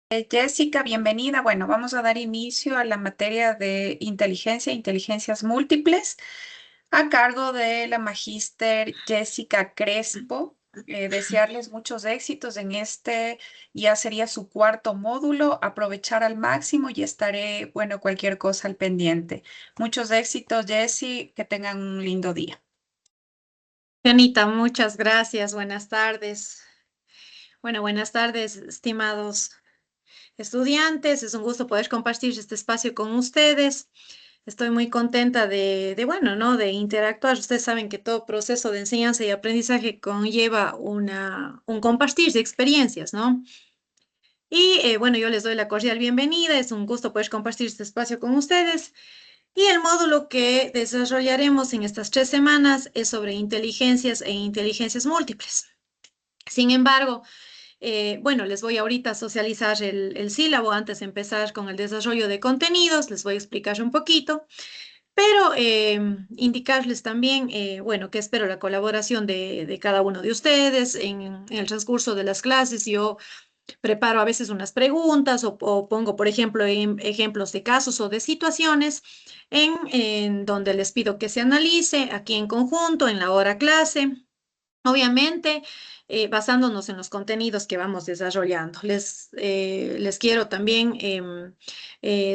Jessica, bienvenida. Bueno, vamos a dar inicio a la materia de inteligencia e inteligencias múltiples a cargo de la magíster Jessica Crespo. Desearles muchos éxitos en este, ya sería su cuarto módulo, aprovechar al máximo y estaré, bueno, cualquier cosa al pendiente. Muchos éxitos, Jessie, que tengan un lindo día. Janita, muchas gracias. Buenas tardes. Bueno, buenas tardes, estimados estudiantes. Es un gusto poder compartir este espacio con ustedes. Estoy muy contenta bueno, ¿no? De interactuar. Ustedes saben que todo proceso de enseñanza y aprendizaje conlleva un compartir de experiencias, ¿no? Bueno, yo les doy la cordial bienvenida. Es un gusto poder compartir este espacio con ustedes. Y el módulo que desarrollaremos en estas 3 semanas es sobre inteligencias e inteligencias múltiples. Sin embargo, bueno, les voy ahorita a socializar el sílabo antes de empezar con el desarrollo de contenidos, les voy a explicar un poquito, pero indicarles también, bueno, que espero la colaboración de cada uno de ustedes en el transcurso de las clases. Yo preparo a veces unas preguntas o pongo, por ejemplo, ejemplos de casos o de situaciones en donde les pido que se analice aquí en conjunto en la hora clase. Obviamente, basándonos en los contenidos que vamos desarrollando. Les quiero también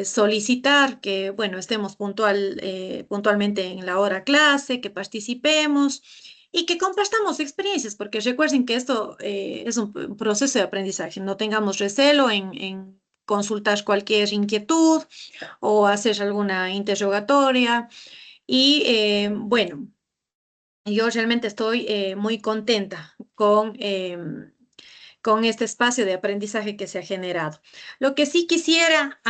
solicitar que, bueno, estemos puntualmente en la hora clase, que participemos y que compartamos experiencias, porque recuerden que esto es un proceso de aprendizaje. No tengamos recelo en consultar cualquier inquietud o hacer alguna interrogatoria. Bueno. Yo realmente estoy muy contenta con este espacio de aprendizaje que se ha generado. Lo que sí quisiera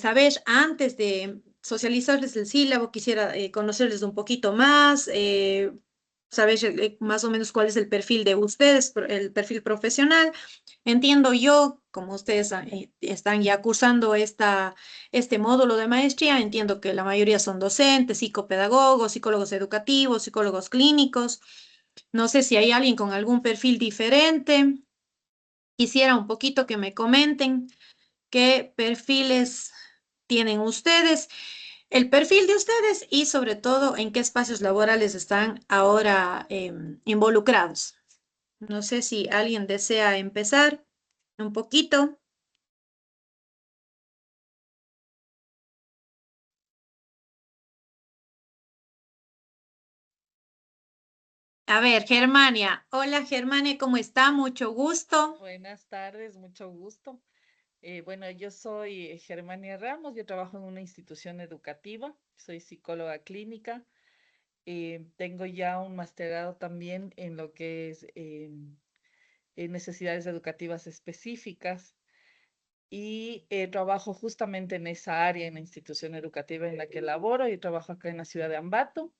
saber antes de socializarles el sílabo, quisiera conocerles un poquito más, saber más o menos cuál es el perfil de ustedes, el perfil profesional. Entiendo yo, como ustedes están ya cursando este módulo de maestría, entiendo que la mayoría son docentes, psicopedagogos, psicólogos educativos, psicólogos clínicos. No sé si hay alguien con algún perfil diferente. Quisiera un poquito que me comenten qué perfiles tienen ustedes, el perfil de ustedes y sobre todo en qué espacios laborales están ahora involucrados. No sé si alguien desea empezar un poquito. A ver, Germania. Hola, Germania, ¿cómo está? Mucho gusto. Buenas tardes, mucho gusto. Bueno, yo soy Germania Ramos, yo trabajo en una institución educativa, soy psicóloga clínica, tengo ya un masterado también en lo que es en necesidades educativas específicas y trabajo justamente en esa área, en la institución educativa en la que laboro y trabajo acá en la ciudad de Ambato.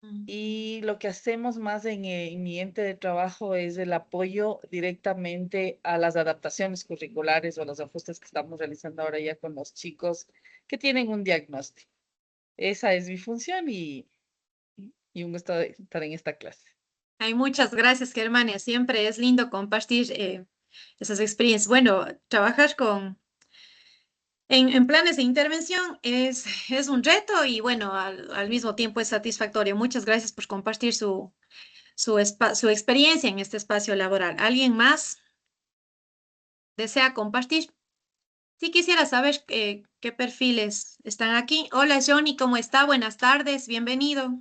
Mm. Y lo que hacemos más en mi ente de trabajo es el apoyo directamente a las adaptaciones curriculares o los ajustes que estamos realizando ahora ya con los chicos que tienen un diagnóstico. Esa es mi función y un gusto de estar en esta clase. Ay, muchas gracias, Germania. Siempre es lindo compartir esas experiencias. Bueno, trabajar en planes de intervención es un reto y bueno, al mismo tiempo es satisfactorio. Muchas gracias por compartir su experiencia en este espacio laboral. ¿Alguien más desea compartir? Sí, quisiera saber qué perfiles están aquí. Hola, Johnny, ¿cómo está? Buenas tardes, bienvenido.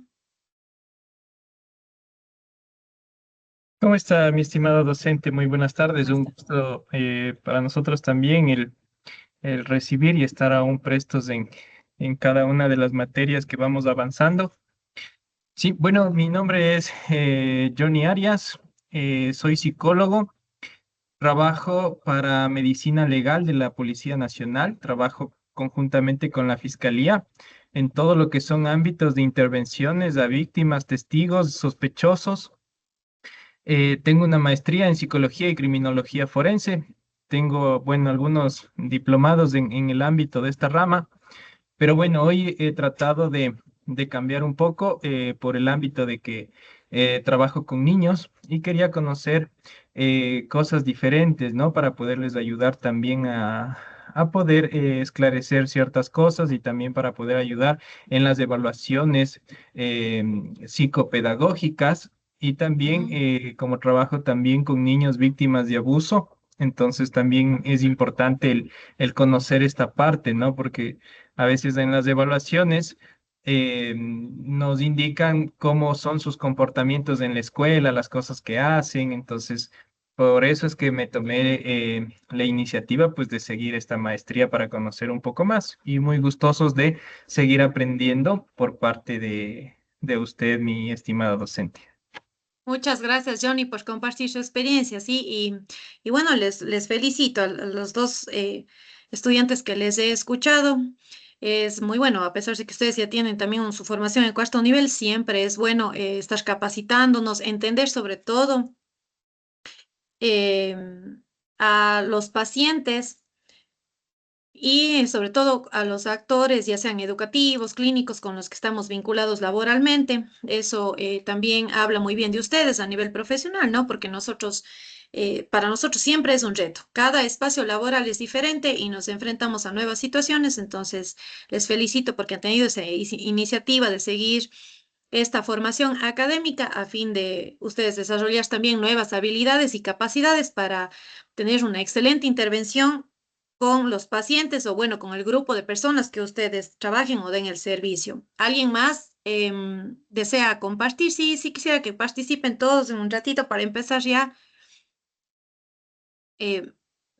¿Cómo está, mi estimado docente? Muy buenas tardes. Buenas Un tardes. gusto para nosotros también el recibir y estar aún prestos en cada una de las materias que vamos avanzando. Sí, bueno, mi nombre es Johnny Arias, soy psicólogo, trabajo para medicina legal de la Policía Nacional, trabajo conjuntamente con la Fiscalía en todo lo que son ámbitos de intervenciones a víctimas, testigos, sospechosos. Tengo una maestría en psicología y criminología forense. Tengo, bueno, algunos diplomados en el ámbito de esta rama, pero bueno, hoy he tratado de cambiar un poco por el ámbito de que trabajo con niños y quería conocer cosas diferentes, ¿no? Para poderles ayudar también a poder esclarecer ciertas cosas y también para poder ayudar en las evaluaciones psicopedagógicas y también Ujú. como trabajo también con niños víctimas de abuso. Entonces también es importante el conocer esta parte, ¿no? Porque a veces en las evaluaciones nos indican cómo son sus comportamientos en la escuela, las cosas que hacen. Entonces, por eso es que me tomé la iniciativa, pues, de seguir esta maestría para conocer un poco más y muy gustosos de seguir aprendiendo por parte de usted, mi estimada docente. Muchas gracias, Johnny, por compartir su experiencia, ¿sí? Y bueno, les felicito a los dos estudiantes que les he escuchado. Es muy bueno, a pesar de que ustedes ya tienen también su formación en cuarto nivel, siempre es bueno estar capacitándonos, entender sobre todo a los pacientes y sobre todo a los actores, ya sean educativos, clínicos, con los que estamos vinculados laboralmente. Eso también habla muy bien de ustedes a nivel profesional, ¿no? Porque nosotros, para nosotros siempre es un reto. Cada espacio laboral es diferente y nos enfrentamos a nuevas situaciones. Entonces, les felicito porque han tenido esa iniciativa de seguir esta formación académica a fin de ustedes desarrollar también nuevas habilidades y capacidades para tener una excelente intervención con los pacientes o bueno, con el grupo de personas que ustedes trabajen o den el servicio. ¿Alguien más desea compartir? Sí, sí quisiera que participen todos en un ratito para empezar ya. Eh,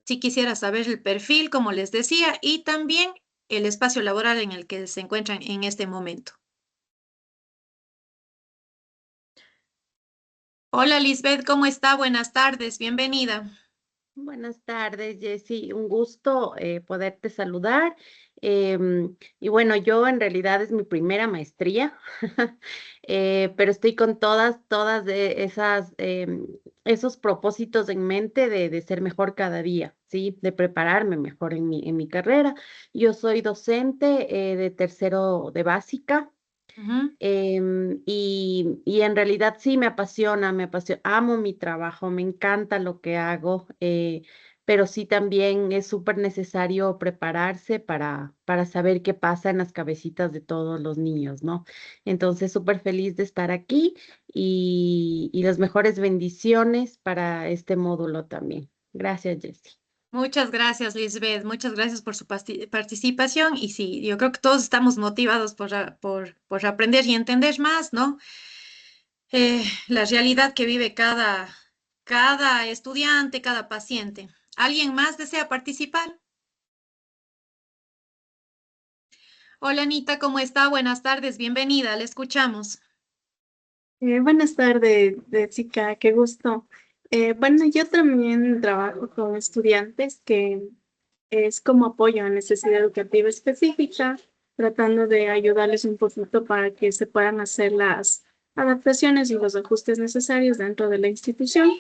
sí quisiera saber el perfil, como les decía, y también el espacio laboral en el que se encuentran en este momento. Hola Lisbeth, ¿cómo está? Buenas tardes, bienvenida. Buenas tardes, Jessy. Un gusto poderte saludar. Y bueno, yo en realidad es mi primera maestría, pero estoy con todas de esas, esos propósitos en mente de ser mejor cada día, ¿sí? De prepararme mejor en mi carrera. Yo soy docente de tercero de básica. Ujú. Y en realidad sí me apasiona, amo mi trabajo, me encanta lo que hago, pero sí también es súper necesario prepararse para saber qué pasa en las cabecitas de todos los niños, ¿no? Entonces, súper feliz de estar aquí y las mejores bendiciones para este módulo también. Gracias, Jessie. Muchas gracias, Lisbeth. Muchas gracias por su participación. Y sí, yo creo que todos estamos motivados por aprender y entender más, ¿no? La realidad que vive cada estudiante, cada paciente. ¿Alguien más desea participar? Hola, Anita, ¿cómo está? Buenas tardes, bienvenida, le escuchamos. Buenas tardes, Jessica, qué gusto. Bueno, yo también trabajo con estudiantes que es como apoyo a necesidad educativa específica, tratando de ayudarles un poquito para que se puedan hacer las adaptaciones y los ajustes necesarios dentro de la institución.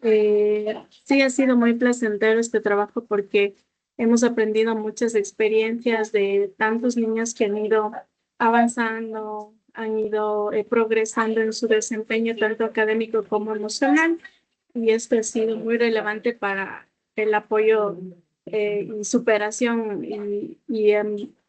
Sí, ha sido muy placentero este trabajo porque hemos aprendido muchas experiencias de tantos niños que han ido avanzando, han ido progresando en su desempeño tanto académico como emocional y esto ha sido muy relevante para el apoyo y superación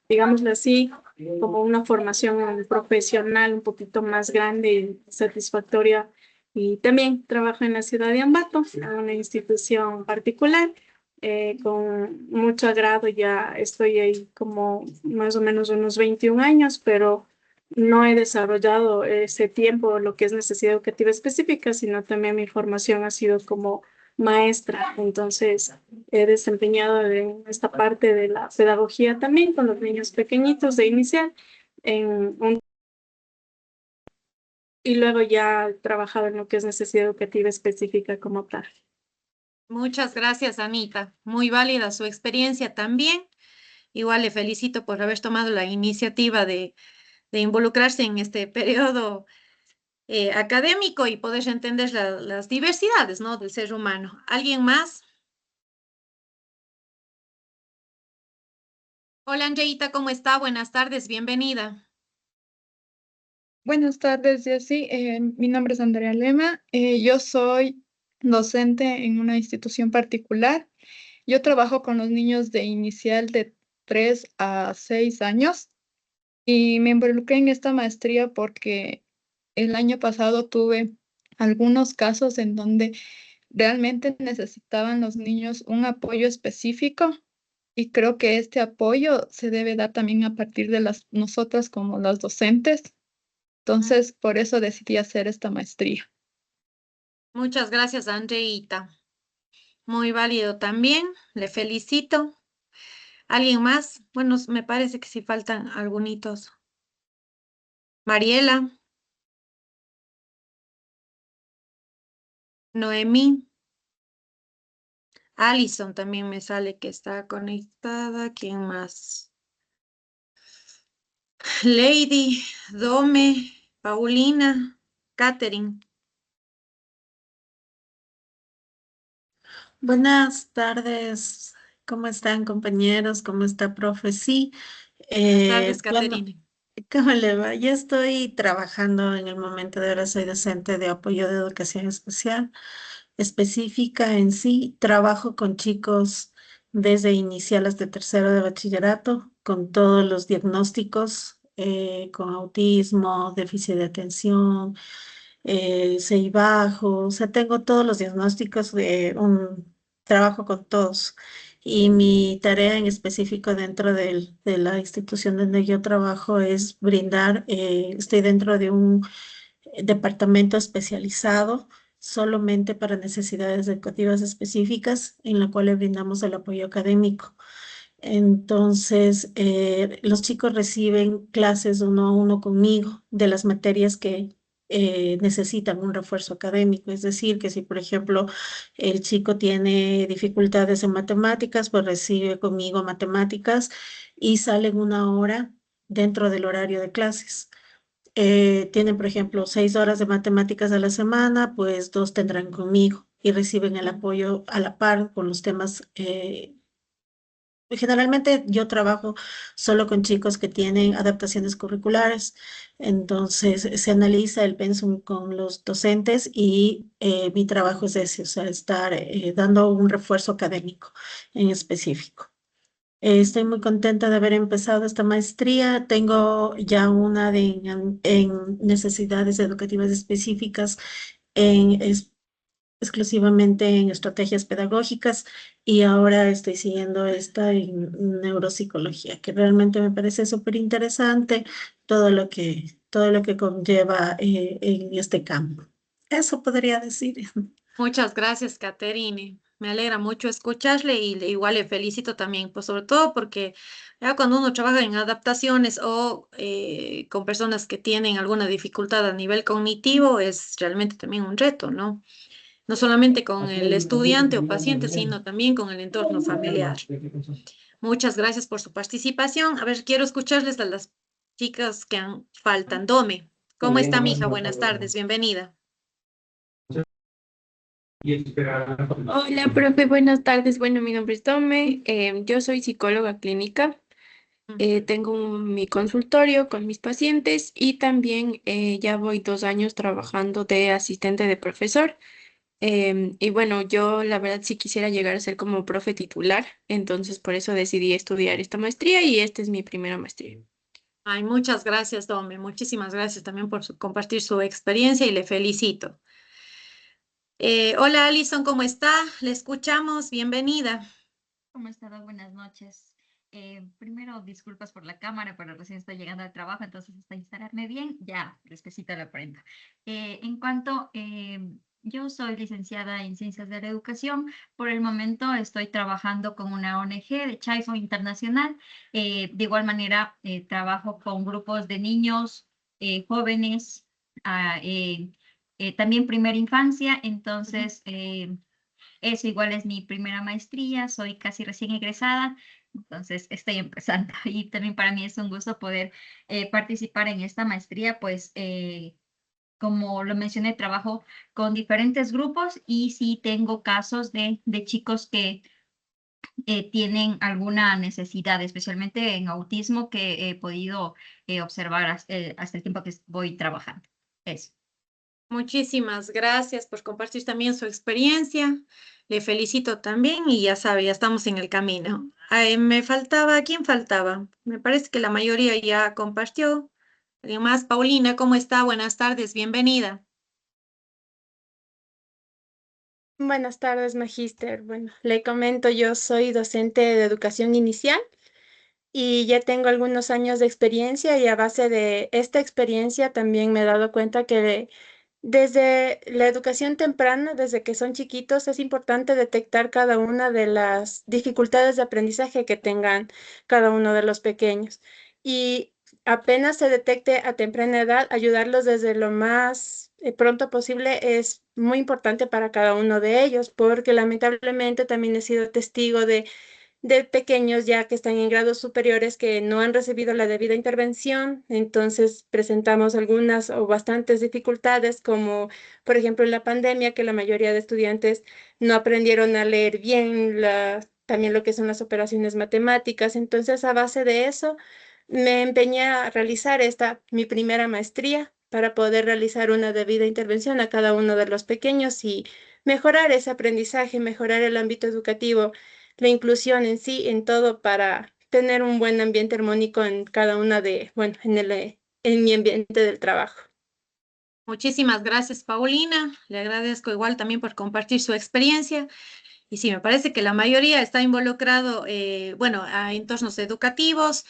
digámoslo así, como una formación profesional un poquito más grande y satisfactoria. Y también trabajo en la ciudad de Ambato, en una institución particular. Con mucho agrado ya estoy ahí como más o menos unos 21 años, pero no he desarrollado ese tiempo lo que es necesidad educativa específica, sino también mi formación ha sido como maestra. Entonces, he desempeñado en esta parte de la pedagogía también con los niños pequeñitos de inicial y luego ya he trabajado en lo que es necesidad educativa específica como tal. Muchas gracias, Anita. Muy válida su experiencia también. Igual le felicito por haber tomado la iniciativa de involucrarse en este periodo académico y poder entender las diversidades, ¿no? Del ser humano. ¿Alguien más? Hola, Angeita, ¿cómo está? Buenas tardes, bienvenida. Buenas tardes, Jessy. Mi nombre es Andrea Lema. Yo soy docente en una institución particular. Yo trabajo con los niños de inicial de 3 a 6 años y me involucré en esta maestría porque el año pasado tuve algunos casos en donde realmente necesitaban los niños un apoyo específico y creo que este apoyo se debe dar también a partir de nosotras como las docentes. Entonces, por eso decidí hacer esta maestría. Muchas gracias, Andreita. Muy válido también. Le felicito. ¿Alguien más? Bueno, me parece que sí faltan algunitos. Mariela, Noemí, Alison también me sale que está conectada. ¿Quién más? Lady, Dome, Paulina, Catherine. Buenas tardes, ¿cómo están compañeros? ¿Cómo está, profe? Sí, Buenas tardes, bueno, Catherine. ¿cómo le va? Yo estoy trabajando en el momento de ahora, soy docente de apoyo de educación especial, específica en sí. Trabajo con chicos desde inicial hasta tercero de bachillerato, con todos los diagnósticos, con autismo, déficit de atención, CI bajo, o sea, tengo todos los diagnósticos de un trabajo con todos. Y mi tarea en específico dentro de la institución donde yo trabajo es brindar, estoy dentro de un departamento especializado solamente para necesidades educativas específicas, en la cual le brindamos el apoyo académico. Entonces, los chicos reciben clases uno a uno conmigo de las materias que necesitan un refuerzo académico. Es decir, que si, por ejemplo, el chico tiene dificultades en matemáticas, pues recibe conmigo matemáticas y salen una hora dentro del horario de clases. Tienen, por ejemplo, 6 horas de matemáticas a la semana, pues 2 tendrán conmigo y reciben el apoyo a la par con los temas. Generalmente yo trabajo solo con chicos que tienen adaptaciones curriculares, entonces se analiza el pensum con los docentes y mi trabajo es ese, o sea, estar dando un refuerzo académico en específico. Estoy muy contenta de haber empezado esta maestría. Tengo ya una en necesidades educativas específicas en exclusivamente en estrategias pedagógicas y ahora estoy siguiendo esta en neuropsicología, que realmente me parece súper interesante todo lo que conlleva en este campo. Eso podría decir. Muchas gracias, Caterine. Me alegra mucho escucharle y igual le felicito también, pues sobre todo porque ya cuando uno trabaja en adaptaciones o con personas que tienen alguna dificultad a nivel cognitivo, es realmente también un reto, ¿no? No solamente con el estudiante o paciente, sino también con el entorno familiar. Muchas gracias por su participación. A ver, quiero escucharles a las chicas que faltan. Dome, ¿cómo está, mija? Buenas tardes, bienvenida. Hola, profe, buenas tardes. Bueno, mi nombre es Tome, yo soy psicóloga clínica, tengo mi consultorio con mis pacientes y también ya voy 2 años trabajando de asistente de profesor. Y bueno, yo la verdad sí quisiera llegar a ser como profe titular, entonces por eso decidí estudiar esta maestría y esta es mi primera maestría. Ay, muchas gracias, Dome. Muchísimas gracias también por compartir su experiencia y le felicito. Hola, Alison, ¿cómo está? Le escuchamos. Bienvenida. ¿Cómo estás? Buenas noches. Primero, disculpas por la cámara, pero recién estoy llegando al trabajo, entonces hasta instalarme bien, ya, fresquecita la prenda. Yo soy licenciada en Ciencias de la Educación. Por el momento estoy trabajando con una ONG de Chaifo Internacional. De igual manera, trabajo con grupos de niños, jóvenes, también primera infancia, entonces... Eso igual es mi primera maestría, soy casi recién egresada, entonces estoy empezando y también para mí es un gusto poder participar en esta maestría, pues como lo mencioné, trabajo con diferentes grupos y sí tengo casos de chicos tienen alguna necesidad, especialmente en autismo que he podido observar hasta el tiempo que voy trabajando. Eso. Muchísimas gracias por compartir también su experiencia. Le felicito también y ya sabe, ya estamos en el camino. Ay, me faltaba, ¿quién faltaba? Me parece que la mayoría ya compartió. ¿Alguien más? Paulina, ¿cómo está? Buenas tardes, bienvenida. Buenas tardes, magíster. Bueno, le comento, yo soy docente de educación inicial y ya tengo algunos años de experiencia y a base de esta experiencia también me he dado cuenta que desde la educación temprana, desde que son chiquitos, es importante detectar cada una de las dificultades de aprendizaje que tengan cada uno de los pequeños. Y apenas se detecte a temprana edad, ayudarlos desde lo más pronto posible es muy importante para cada uno de ellos, porque lamentablemente también he sido testigo de pequeños ya que están en grados superiores que no han recibido la debida intervención, entonces presentamos algunas o bastantes dificultades, como por ejemplo en la pandemia, que la mayoría de estudiantes no aprendieron a leer bien también lo que son las operaciones matemáticas. Entonces, a base de eso, me empeñé a realizar mi primera maestría para poder realizar una debida intervención a cada uno de los pequeños y mejorar ese aprendizaje, mejorar el ámbito educativo, la inclusión en sí, en todo, para tener un buen ambiente armónico en cada una bueno, en mi ambiente del trabajo. Muchísimas gracias, Paulina. Le agradezco igual también por compartir su experiencia. Y sí, me parece que la mayoría está involucrado, bueno, a entornos educativos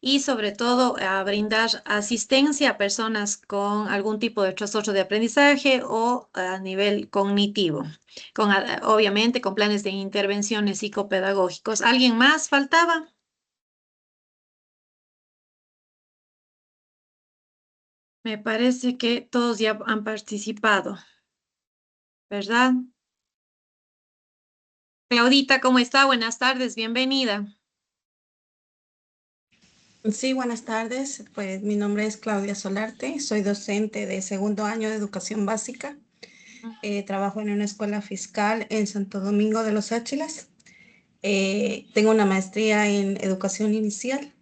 y sobre todo a brindar asistencia a personas con algún tipo de trastorno de aprendizaje o a nivel cognitivo, obviamente con planes de intervenciones psicopedagógicos. ¿Alguien más faltaba? Me parece que todos ya han participado, ¿verdad? Claudita, ¿cómo está? Buenas tardes, bienvenida. Sí, buenas tardes. Pues mi nombre es Claudia Solarte, soy docente de segundo año de educación básica. Trabajo en una escuela fiscal en Santo Domingo de los Áchilas. Tengo una maestría en educación inicial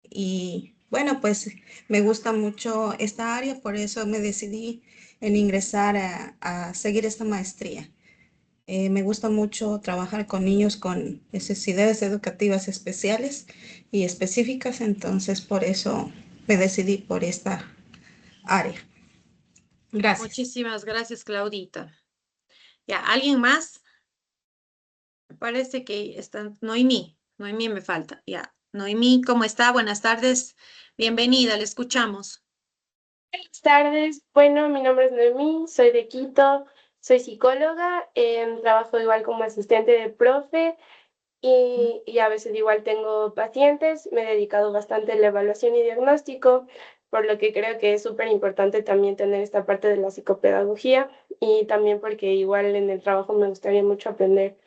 y bueno, pues me gusta mucho esta área, por eso me decidí en ingresar a seguir esta maestría. Me gusta mucho trabajar con niños con necesidades educativas especiales y específicas, entonces por eso me decidí por esta área. Gracias. Muchísimas gracias, Claudita. Ya, ¿alguien más? Me parece que está Noemí. Noemí me falta. Ya, Noemí, ¿cómo está? Buenas tardes. Bienvenida, le escuchamos. Buenas tardes, bueno, mi nombre es Noemí, soy de Quito, soy psicóloga, trabajo igual como asistente de profe y a veces igual tengo pacientes, me he dedicado bastante a la evaluación y diagnóstico, por lo que creo que es súper importante también tener esta parte de la psicopedagogía y también porque igual en el trabajo me gustaría mucho aprender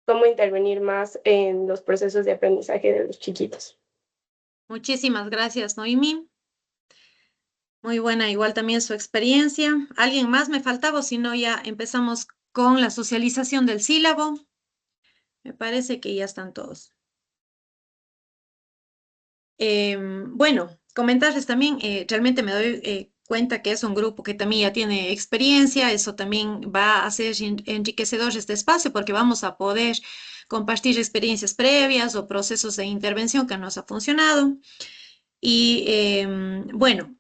cómo intervenir más en los procesos de aprendizaje de los chiquitos. Muchísimas gracias, Noemí. Muy buena, igual también su experiencia. ¿Alguien más me faltaba? O si no, ya empezamos con la socialización del sílabo. Me parece que ya están todos. Bueno, comentarles también, realmente me doy cuenta que es un grupo que también ya tiene experiencia, eso también va a ser enriquecedor este espacio porque vamos a poder compartir experiencias previas o procesos de intervención que nos ha funcionado. Y bueno,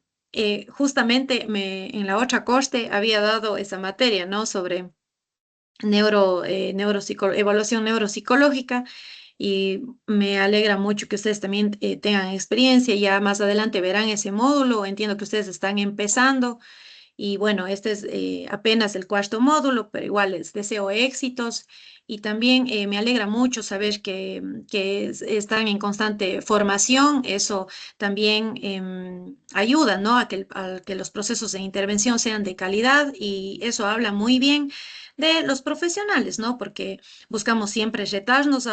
justamente en la otra corte había dado esa materia, ¿no? Sobre evaluación neuropsicológica y me alegra mucho que ustedes también tengan experiencia. Ya más adelante verán ese módulo. Entiendo que ustedes están empezando y bueno, este es apenas el cuarto módulo, pero igual les deseo éxitos y también me alegra mucho saber que están en constante formación. Eso también ayuda, ¿no? A que los procesos de intervención sean de calidad y eso habla muy bien de los profesionales, ¿no? Porque buscamos siempre retarnos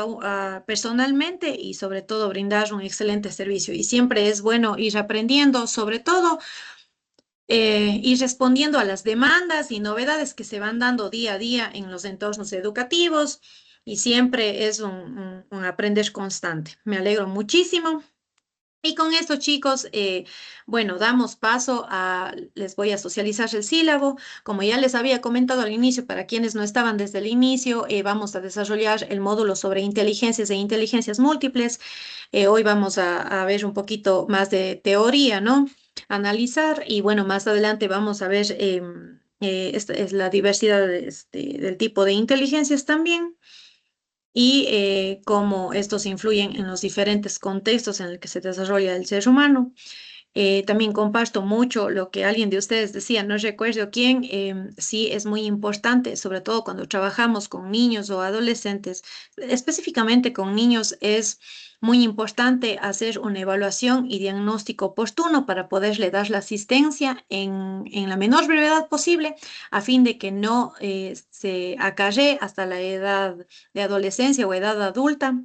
personalmente y sobre todo brindar un excelente servicio. Y siempre es bueno ir aprendiendo, sobre todo ir respondiendo a las demandas y novedades que se van dando día a día en los entornos educativos. y siempre es un aprender constante. Me alegro muchísimo. Y con esto, chicos, bueno, damos paso les voy a socializar el sílabo. Como ya les había comentado al inicio, para quienes no estaban desde el inicio, vamos a desarrollar el módulo sobre inteligencias e inteligencias múltiples. Hoy vamos a ver un poquito más de teoría, ¿no? Analizar y bueno, más adelante vamos a ver esta es la diversidad del tipo de inteligencias también y cómo estos influyen en los diferentes contextos en el que se desarrolla el ser humano. También comparto mucho lo que alguien de ustedes decía, no recuerdo quién, sí es muy importante, sobre todo cuando trabajamos con niños o adolescentes, específicamente con niños, es muy importante hacer una evaluación y diagnóstico oportuno para poderle dar la asistencia en la menor brevedad posible, a fin de que no se acarree hasta la edad de adolescencia o edad adulta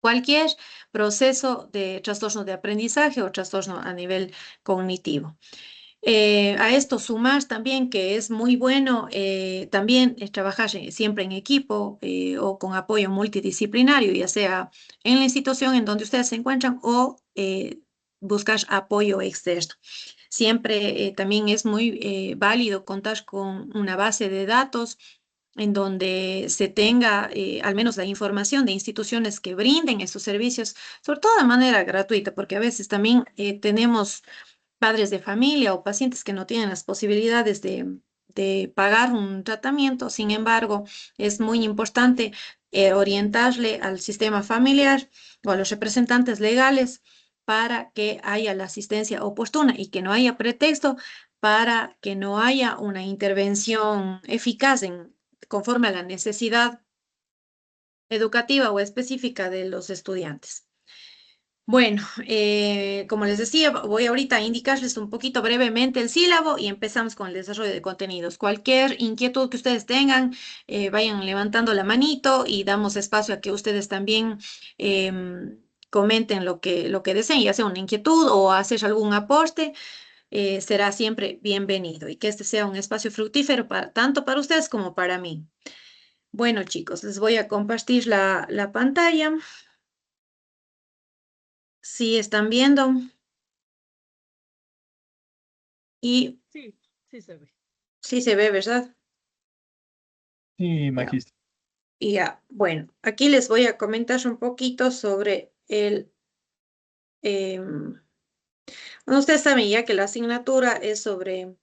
cualquier proceso de trastorno de aprendizaje o trastorno a nivel cognitivo. A esto sumar también que es muy bueno también trabajar siempre en equipo o con apoyo multidisciplinario, ya sea en la institución en donde ustedes se encuentran o buscar apoyo externo. Siempre también es muy válido contar con una base de datos en donde se tenga al menos la información de instituciones que brinden esos servicios, sobre todo de manera gratuita, porque a veces también tenemos padres de familia o pacientes que no tienen las posibilidades de pagar un tratamiento. Sin embargo, es muy importante orientarle al sistema familiar o a los representantes legales para que haya la asistencia oportuna y que no haya pretexto para que no haya una intervención eficaz conforme a la necesidad educativa o específica de los estudiantes. Bueno, como les decía, voy ahorita a indicarles un poquito brevemente el sílabo y empezamos con el desarrollo de contenidos. Cualquier inquietud que ustedes tengan, vayan levantando la manito y damos espacio a que ustedes también comenten lo que deseen, ya sea una inquietud o hacer algún aporte, será siempre bienvenido y que este sea un espacio fructífero tanto para ustedes como para mí. Bueno, chicos, les voy a compartir la pantalla. Sí, están viendo. Y Sí, sí se ve. sí se ve, ¿verdad? Sí, Ya. magíster. Y ya, bueno, aquí les voy a comentar un poquito sobre bueno, ustedes saben ya que la asignatura es sobre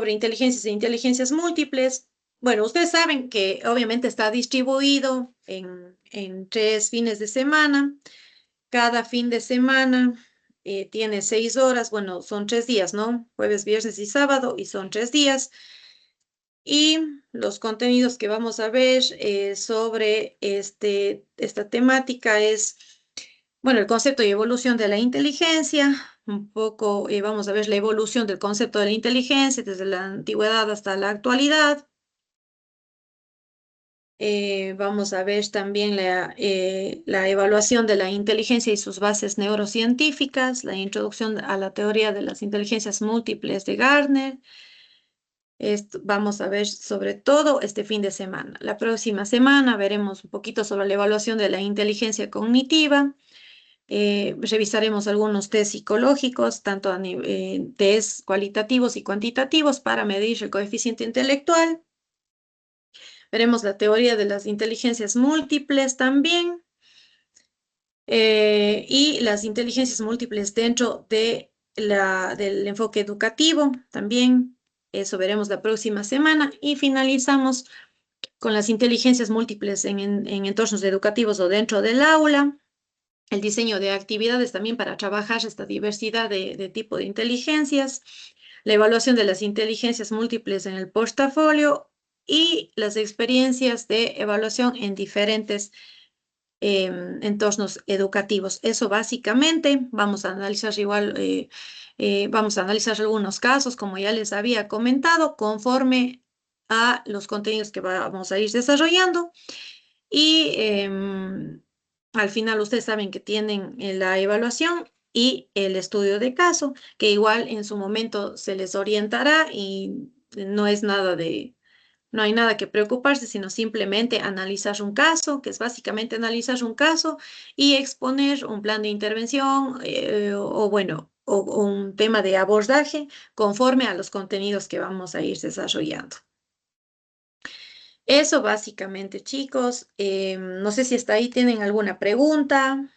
inteligencias e inteligencias múltiples. Bueno, ustedes saben que obviamente está distribuido en 3 fines de semana. Cada fin de semana tiene 6 horas, bueno, son 3 días, ¿no? Jueves, viernes y sábado, y son 3 días. Y los contenidos que vamos a ver sobre esta temática es, bueno, el concepto y evolución de la inteligencia, un poco vamos a ver la evolución del concepto de la inteligencia desde la antigüedad hasta la actualidad. Vamos a ver también la evaluación de la inteligencia y sus bases neurocientíficas, la introducción a la teoría de las inteligencias múltiples de Gardner. Vamos a ver sobre todo este fin de semana. La próxima semana veremos un poquito sobre la evaluación de la inteligencia cognitiva. Revisaremos algunos test psicológicos, tanto test cualitativos y cuantitativos para medir el coeficiente intelectual. Veremos la teoría de las inteligencias múltiples también. Y las inteligencias múltiples dentro del enfoque educativo también. Eso veremos la próxima semana y finalizamos con las inteligencias múltiples en entornos educativos o dentro del aula, el diseño de actividades también para trabajar esta diversidad de tipo de inteligencias, la evaluación de las inteligencias múltiples en el portafolio y las experiencias de evaluación en diferentes entornos educativos. Eso básicamente, vamos a analizar igual, vamos a analizar algunos casos, como ya les había comentado, conforme a los contenidos que vamos a ir desarrollando. Y al final ustedes saben que tienen la evaluación y el estudio de caso, que igual en su momento se les orientará y no es nada de No hay nada que preocuparse, sino simplemente analizar un caso, que es básicamente analizar un caso y exponer un plan de intervención o bueno, o un tema de abordaje conforme a los contenidos que vamos a ir desarrollando. Eso básicamente, chicos. No sé si hasta ahí tienen alguna pregunta.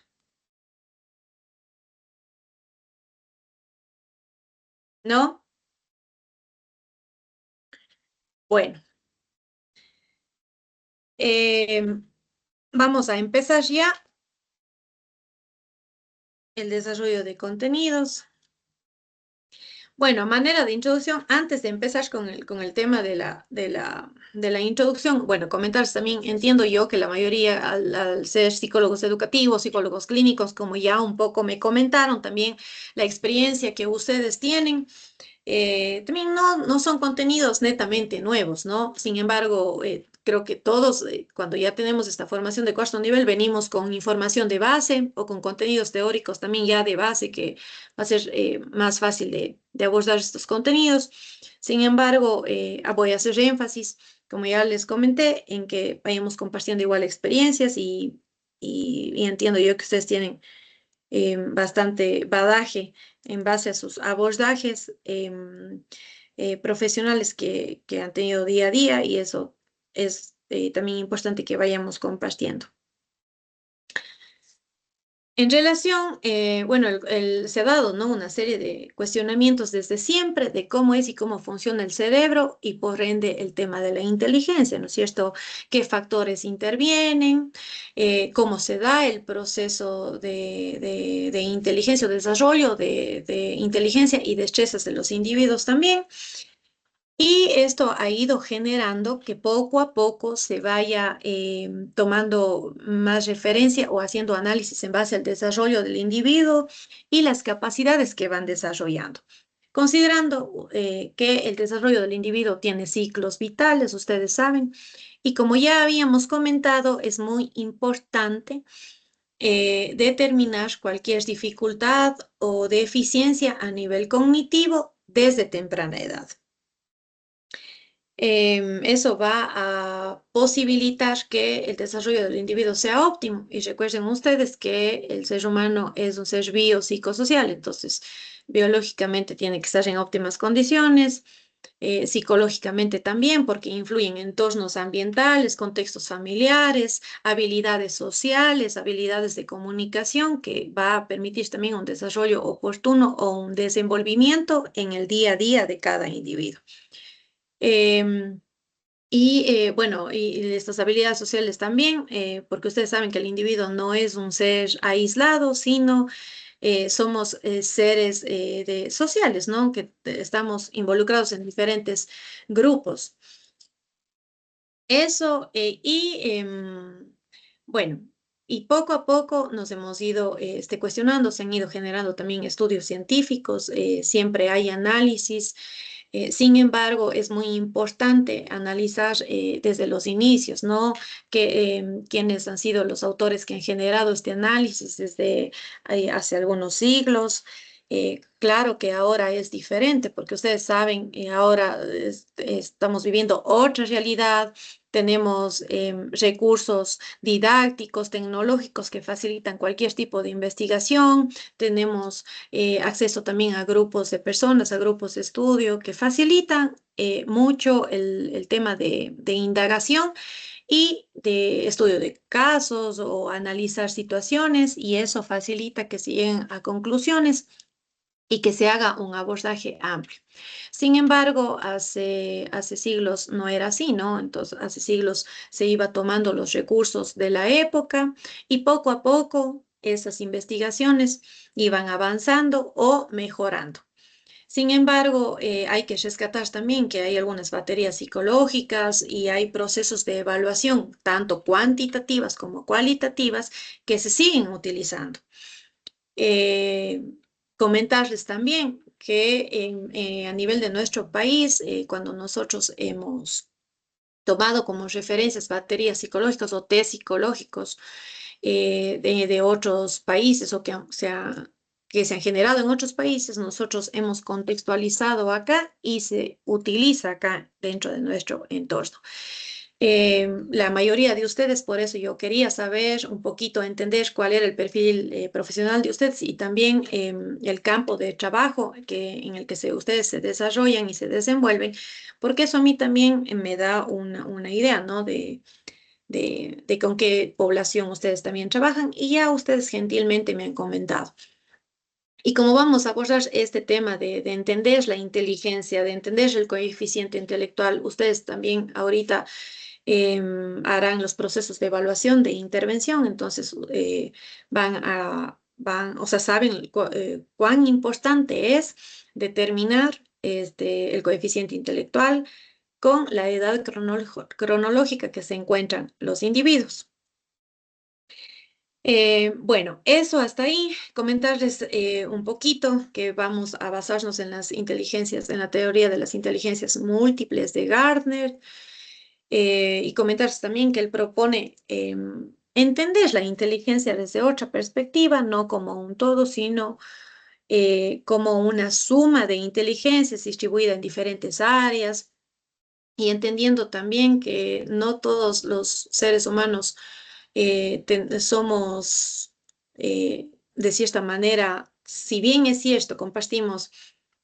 ¿No? Bueno, vamos a empezar ya el desarrollo de contenidos. Bueno, a manera de introducción, antes de empezar con el tema de la introducción, bueno, comentar también, entiendo yo que la mayoría al ser psicólogos educativos, psicólogos clínicos, como ya un poco me comentaron, también la experiencia que ustedes tienen. También no son contenidos netamente nuevos, ¿no? Sin embargo, creo que todos, cuando ya tenemos esta formación de cuarto nivel, venimos con información de base o con contenidos teóricos también ya de base que va a ser más fácil de abordar estos contenidos. Sin embargo, voy a hacer énfasis, como ya les comenté, en que vayamos compartiendo igual experiencias y entiendo yo que ustedes tienen bastante badaje en base a sus abordajes profesionales que han tenido día a día y eso es también importante que vayamos compartiendo. En relación, bueno, se ha dado, ¿no? Una serie de cuestionamientos desde siempre de cómo es y cómo funciona el cerebro y por ende el tema de la inteligencia, ¿no es cierto? ¿Qué factores intervienen? ¿Cómo se da el proceso de inteligencia o desarrollo de inteligencia y destrezas de los individuos también? Y esto ha ido generando que poco a poco se vaya tomando más referencia o haciendo análisis en base al desarrollo del individuo y las capacidades que van desarrollando. Considerando que el desarrollo del individuo tiene ciclos vitales, ustedes saben, y como ya habíamos comentado, es muy importante determinar cualquier dificultad o deficiencia a nivel cognitivo desde temprana edad. Eso va a posibilitar que el desarrollo del individuo sea óptimo. Y recuerden ustedes que el ser humano es un ser biopsicosocial, entonces biológicamente tiene que estar en óptimas condiciones, psicológicamente también, porque influyen entornos ambientales, contextos familiares, habilidades sociales, habilidades de comunicación, que va a permitir también un desarrollo oportuno o un desenvolvimiento en el día a día de cada individuo. Bueno, y estas habilidades sociales también, porque ustedes saben que el individuo no es un ser aislado, sino somos seres sociales, ¿no? Que estamos involucrados en diferentes grupos. Eso, bueno, y poco a poco nos hemos ido cuestionando, se han ido generando también estudios científicos, siempre hay análisis. Sin embargo, es muy importante analizar desde los inicios, ¿no? Quiénes han sido los autores que han generado este análisis desde hace algunos siglos. Claro que ahora es diferente porque ustedes saben, ahora estamos viviendo otra realidad, tenemos recursos didácticos, tecnológicos que facilitan cualquier tipo de investigación, tenemos acceso también a grupos de personas, a grupos de estudio que facilitan mucho el tema de indagación y de estudio de casos o analizar situaciones y eso facilita que se lleguen a conclusiones y que se haga un abordaje amplio. Sin embargo, hace siglos no era así, ¿no? Entonces, hace siglos se iba tomando los recursos de la época y poco a poco esas investigaciones iban avanzando o mejorando. Sin embargo, hay que rescatar también que hay algunas baterías psicológicas y hay procesos de evaluación, tanto cuantitativas como cualitativas, que se siguen utilizando. Comentarles también que a nivel de nuestro país, cuando nosotros hemos tomado como referencias baterías psicológicas o test psicológicos de otros países o que que se han generado en otros países, nosotros hemos contextualizado acá y se utiliza acá dentro de nuestro entorno. La mayoría de ustedes, por eso yo quería saber un poquito, entender cuál era el perfil profesional de ustedes y también el campo de trabajo en el que ustedes se desarrollan y se desenvuelven, porque eso a mí también me da una idea, ¿no? De con qué población ustedes también trabajan y ya ustedes gentilmente me han comentado. Y como vamos a abordar este tema de entender la inteligencia, de entender el coeficiente intelectual, ustedes también ahorita harán los procesos de evaluación de intervención, entonces o sea, saben cuán importante es determinar el coeficiente intelectual con la edad cronológica que se encuentran los individuos. Bueno, eso hasta ahí. Comentarles un poquito que vamos a basarnos en las inteligencias, en la teoría de las inteligencias múltiples de Gardner, y comentarles también que él propone entender la inteligencia desde otra perspectiva, no como un todo, sino como una suma de inteligencias distribuida en diferentes áreas y entendiendo también que no todos los seres humanos somos, de cierta manera, si bien es cierto, compartimos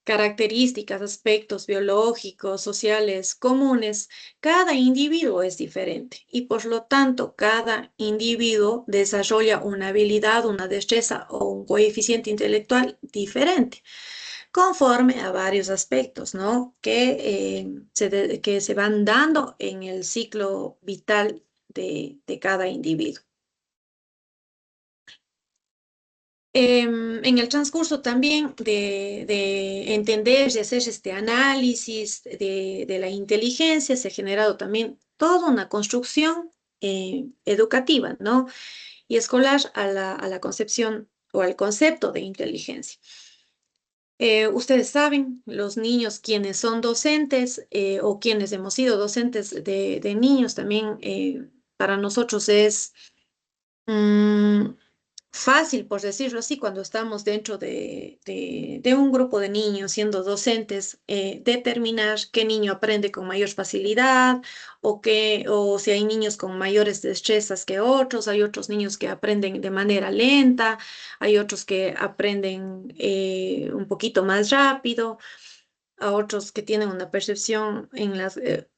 características, aspectos biológicos, sociales comunes, cada individuo es diferente y por lo tanto cada individuo desarrolla una habilidad, una destreza o un coeficiente intelectual diferente conforme a varios aspectos, ¿no? Que se van dando en el ciclo vital de cada individuo. En el transcurso también de entender, de hacer este análisis de la inteligencia, se ha generado también toda una construcción educativa, ¿no? Y escolar a la concepción o al concepto de inteligencia. Ustedes saben, los niños quienes son docentes o quienes hemos sido docentes de niños también para nosotros es fácil, por decirlo así, cuando estamos dentro de un grupo de niños siendo docentes, determinar qué niño aprende con mayor facilidad o si hay niños con mayores destrezas que otros, hay otros niños que aprenden de manera lenta, hay otros que aprenden un poquito más rápido, a otros que tienen una percepción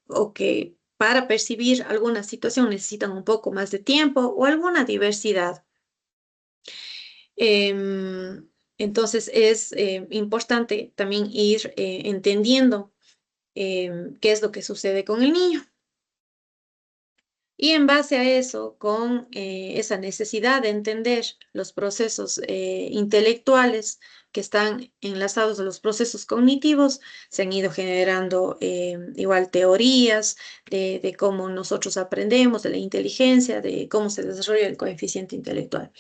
o que para percibir alguna situación necesitan un poco más de tiempo o alguna diversidad. Entonces es importante también ir entendiendo qué es lo que sucede con el niño. Y en base a eso, con esa necesidad de entender los procesos intelectuales que están enlazados a los procesos cognitivos, se han ido generando igual teorías de cómo nosotros aprendemos, de la inteligencia, de cómo se desarrolla el coeficiente intelectual.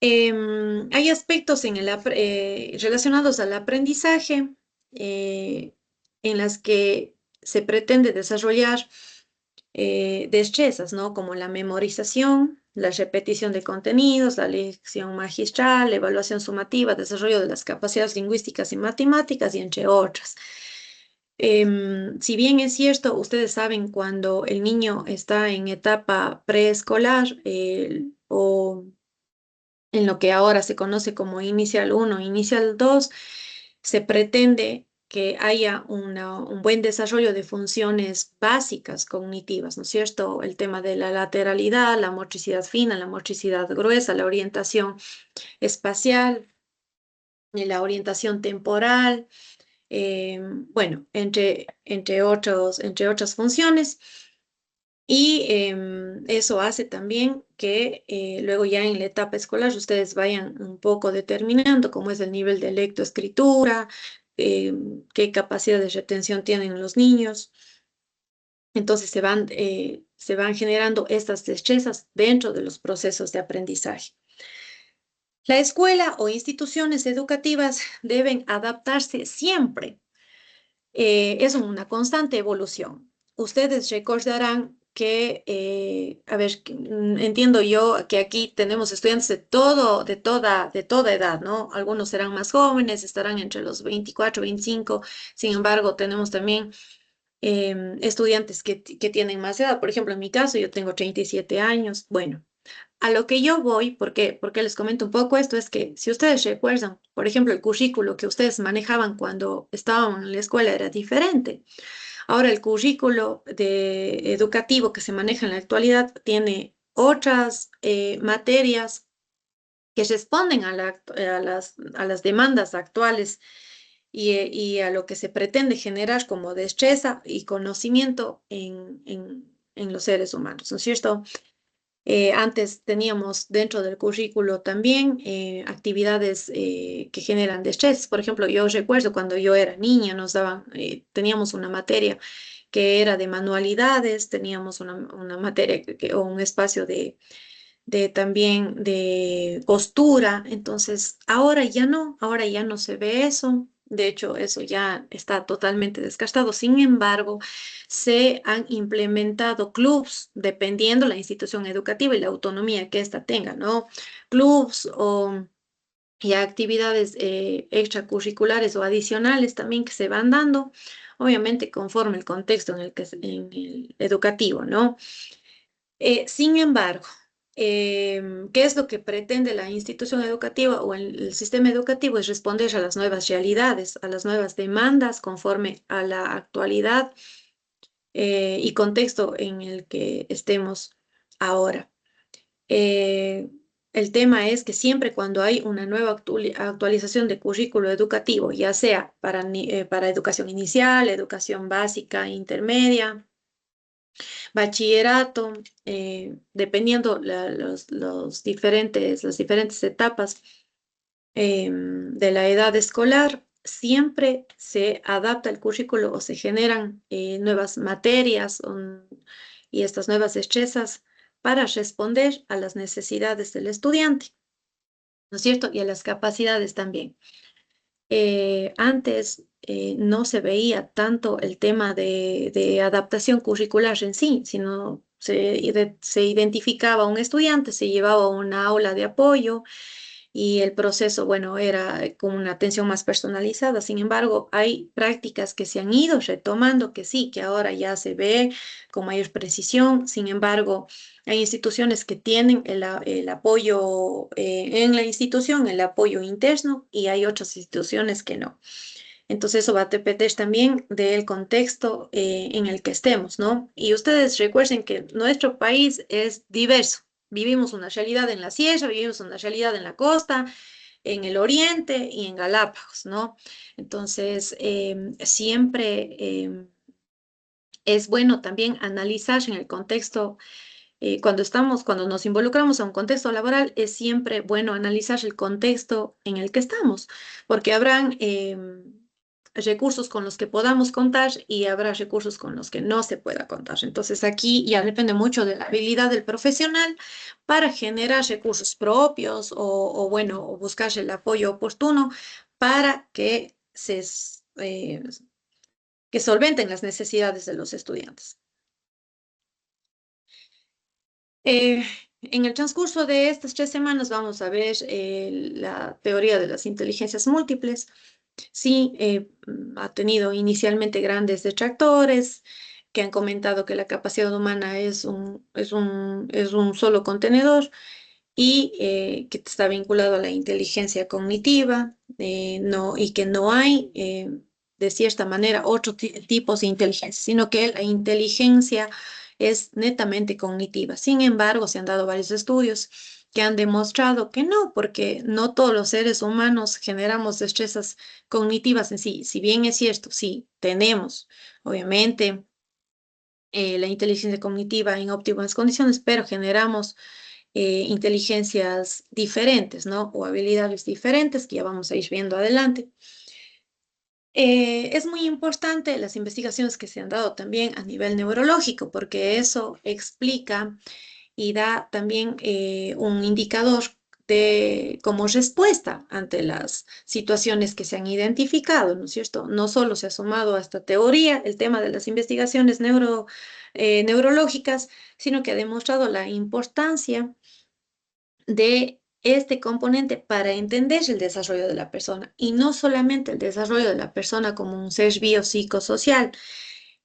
Hay aspectos relacionados al aprendizaje en las que se pretende desarrollar destrezas, ¿no? Como la memorización, la repetición de contenidos, la lección magistral, la evaluación sumativa, desarrollo de las capacidades lingüísticas y matemáticas, y entre otras. Si bien es cierto, ustedes saben cuando el niño está en etapa preescolar o en lo que ahora se conoce como inicial 1, inicial 2, se pretende que haya un buen desarrollo de funciones básicas cognitivas, ¿no es cierto? El tema de la lateralidad, la motricidad fina, la motricidad gruesa, la orientación espacial, la orientación temporal, bueno, entre otras funciones. Y eso hace también que luego ya en la etapa escolar ustedes vayan un poco determinando cómo es el nivel de lectoescritura, qué capacidad de retención tienen los niños. Entonces se van generando estas destrezas dentro de los procesos de aprendizaje. La escuela o instituciones educativas deben adaptarse siempre. Es una constante evolución. Ustedes recordarán a ver, entiendo yo que aquí tenemos estudiantes de toda edad, ¿no? Algunos serán más jóvenes, estarán entre los 24, 25, sin embargo, tenemos también estudiantes que tienen más edad. Por ejemplo, en mi caso, yo tengo 37 años. Bueno, a lo que yo voy, porque les comento un poco esto, es que si ustedes recuerdan, por ejemplo, el currículo que ustedes manejaban cuando estaban en la escuela era diferente. Ahora el currículo educativo que se maneja en la actualidad tiene otras materias que responden a las demandas actuales y a lo que se pretende generar como destreza y conocimiento en los seres humanos, ¿no es cierto? Antes teníamos dentro del currículo también actividades que generan destrezas. Por ejemplo, yo recuerdo cuando yo era niña, teníamos una materia que era de manualidades, teníamos una materia o un espacio de también de costura. Entonces, ahora ya no se ve eso. De hecho, eso ya está totalmente desgastado. Sin embargo, se han implementado clubs, dependiendo la institución educativa y la autonomía que ésta tenga, ¿no? Clubs y actividades extracurriculares o adicionales también que se van dando, obviamente conforme el contexto en el educativo, ¿no? Sin embargo, ¿qué es lo que pretende la institución educativa o el sistema educativo? Es responder a las nuevas realidades, a las nuevas demandas conforme a la actualidad y contexto en el que estemos ahora. El tema es que siempre cuando hay una nueva actualización de currículo educativo, ya sea para educación inicial, educación básica, intermedia, bachillerato, dependiendo las diferentes etapas de la edad escolar, siempre se adapta el currículo o se generan nuevas materias y estas nuevas destrezas para responder a las necesidades del estudiante, ¿no es cierto? Y a las capacidades también. Antes no se veía tanto el tema de adaptación curricular en sí, sino se identificaba a un estudiante, se llevaba a una aula de apoyo y el proceso, bueno, era con una atención más personalizada. Sin embargo, hay prácticas que se han ido retomando, que sí, que ahora ya se ve con mayor precisión. Sin embargo, hay instituciones que tienen el apoyo en la institución, el apoyo interno, y hay otras instituciones que no. Entonces, eso va a depender también del contexto en el que estemos, ¿no? Y ustedes recuerden que nuestro país es diverso. Vivimos una realidad en la sierra, vivimos una realidad en la costa, en el oriente y en Galápagos, ¿no? Entonces, siempre es bueno también analizar en el contexto cuando nos involucramos a un contexto laboral, es siempre bueno analizar el contexto en el que estamos, porque habrán recursos con los que podamos contar y habrá recursos con los que no se pueda contar. Entonces aquí ya depende mucho de la habilidad del profesional para generar recursos propios o buscar el apoyo oportuno para que solventen las necesidades de los estudiantes. En el transcurso de estas 3 semanas vamos a ver la teoría de las inteligencias múltiples. Sí, ha tenido inicialmente grandes detractores que han comentado que la capacidad humana es un solo contenedor y que está vinculado a la inteligencia cognitiva y que no hay, de cierta manera, otros tipos de inteligencia, sino que la inteligencia es netamente cognitiva. Sin embargo, se han dado varios estudios que han demostrado que no, porque no todos los seres humanos generamos destrezas cognitivas en sí. Si bien es cierto, sí, tenemos, obviamente, la inteligencia cognitiva en óptimas condiciones, pero generamos inteligencias diferentes, ¿no? O habilidades diferentes que ya vamos a ir viendo adelante. Es muy importante las investigaciones que se han dado también a nivel neurológico, porque eso explica y da también un indicador como respuesta ante las situaciones que se han identificado, ¿no es cierto? No solo se ha sumado a esta teoría el tema de las investigaciones neurológicas, sino que ha demostrado la importancia de este componente para entender el desarrollo de la persona y no solamente el desarrollo de la persona como un ser biopsicosocial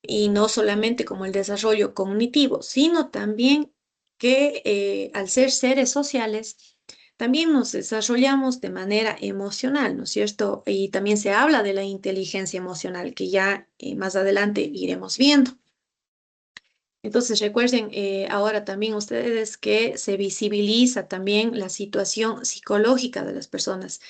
y no solamente como el desarrollo cognitivo, sino también que al ser seres sociales, también nos desarrollamos de manera emocional, ¿no es cierto? Y también se habla de la inteligencia emocional, que ya más adelante iremos viendo. Entonces recuerden ahora también ustedes que se visibiliza también la situación psicológica de las personas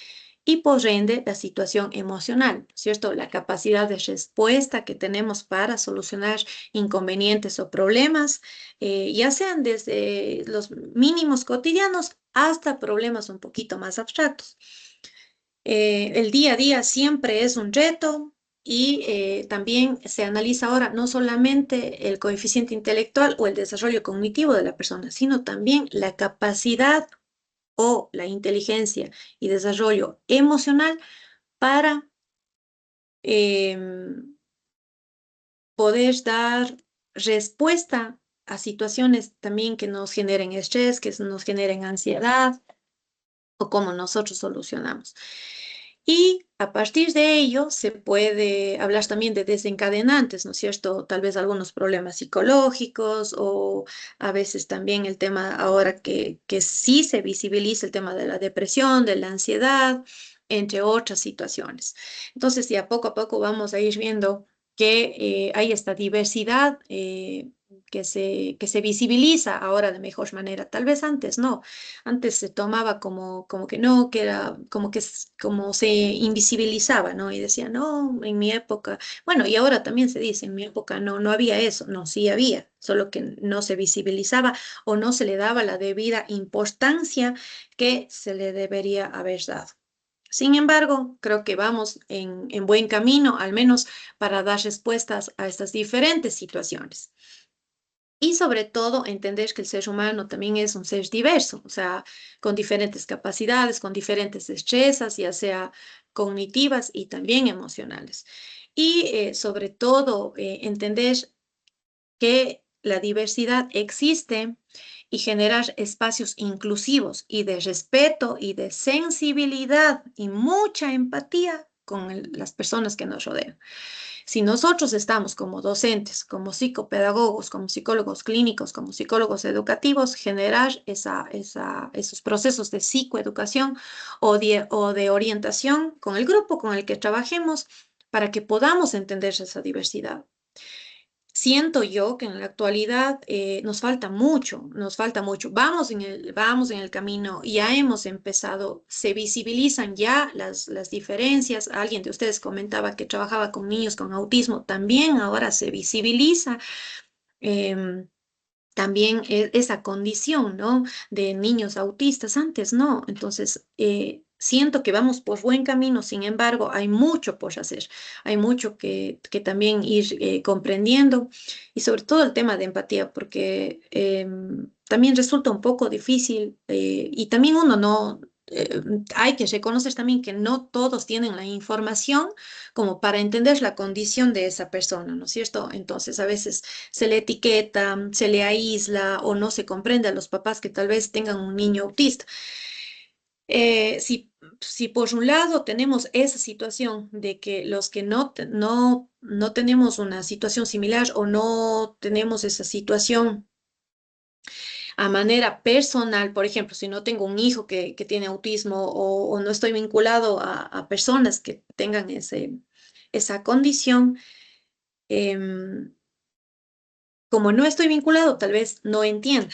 y por ende la situación emocional, ¿cierto? La capacidad de respuesta que tenemos para solucionar inconvenientes o problemas, ya sean desde los mínimos cotidianos hasta problemas un poquito más abstractos. El día a día siempre es un reto y también se analiza ahora no solamente el coeficiente intelectual o el desarrollo cognitivo de la persona, sino también la capacidad o la inteligencia y desarrollo emocional para poder dar respuesta a situaciones también que nos generen estrés, que nos generen ansiedad o cómo nosotros solucionamos. Y a partir de ello se puede hablar también de desencadenantes, ¿no es cierto? Tal vez algunos problemas psicológicos o a veces también el tema ahora que sí se visibiliza el tema de la depresión, de la ansiedad, entre otras situaciones. Entonces, ya poco a poco vamos a ir viendo que hay esta diversidad que se visibiliza ahora de mejor manera. Tal vez antes no. Antes se tomaba como que no, que era como se invisibilizaba, ¿no? Y decía, no, en mi época, bueno, y ahora también se dice, en mi época no había eso, no, sí había, solo que no se visibilizaba o no se le daba la debida importancia que se le debería haber dado. Sin embargo, creo que vamos en buen camino, al menos para dar respuestas a estas diferentes situaciones. Y sobre todo entender que el ser humano también es un ser diverso, o sea, con diferentes capacidades, con diferentes destrezas, ya sea cognitivas y también emocionales. Y sobre todo entender que la diversidad existe y generar espacios inclusivos y de respeto y de sensibilidad y mucha empatía con las personas que nos rodean. Si nosotros estamos como docentes, como psicopedagogos, como psicólogos clínicos, como psicólogos educativos, generar esos procesos de psicoeducación o de orientación con el grupo con el que trabajemos para que podamos entender esa diversidad. Siento yo que en la actualidad nos falta mucho, nos falta mucho. Vamos en el camino, ya hemos empezado, se visibilizan ya las diferencias. Alguien de ustedes comentaba que trabajaba con niños con autismo, también ahora se visibiliza. También esa condición, ¿no? De niños autistas, antes no. Entonces, siento que vamos por buen camino, sin embargo, hay mucho por hacer, hay mucho que también ir comprendiendo y sobre todo el tema de empatía, porque también resulta un poco difícil y también uno no... hay que reconocer también que no todos tienen la información como para entender la condición de esa persona, ¿no es cierto? Entonces, a veces se le etiqueta, se le aísla o no se comprende a los papás que tal vez tengan un niño autista. Si por un lado tenemos esa situación de que los que no tenemos una situación similar o no tenemos esa situación a manera personal, por ejemplo, si no tengo un hijo que tiene autismo o no estoy vinculado a personas que tengan esa condición, em, como no estoy vinculado, tal vez no entienda.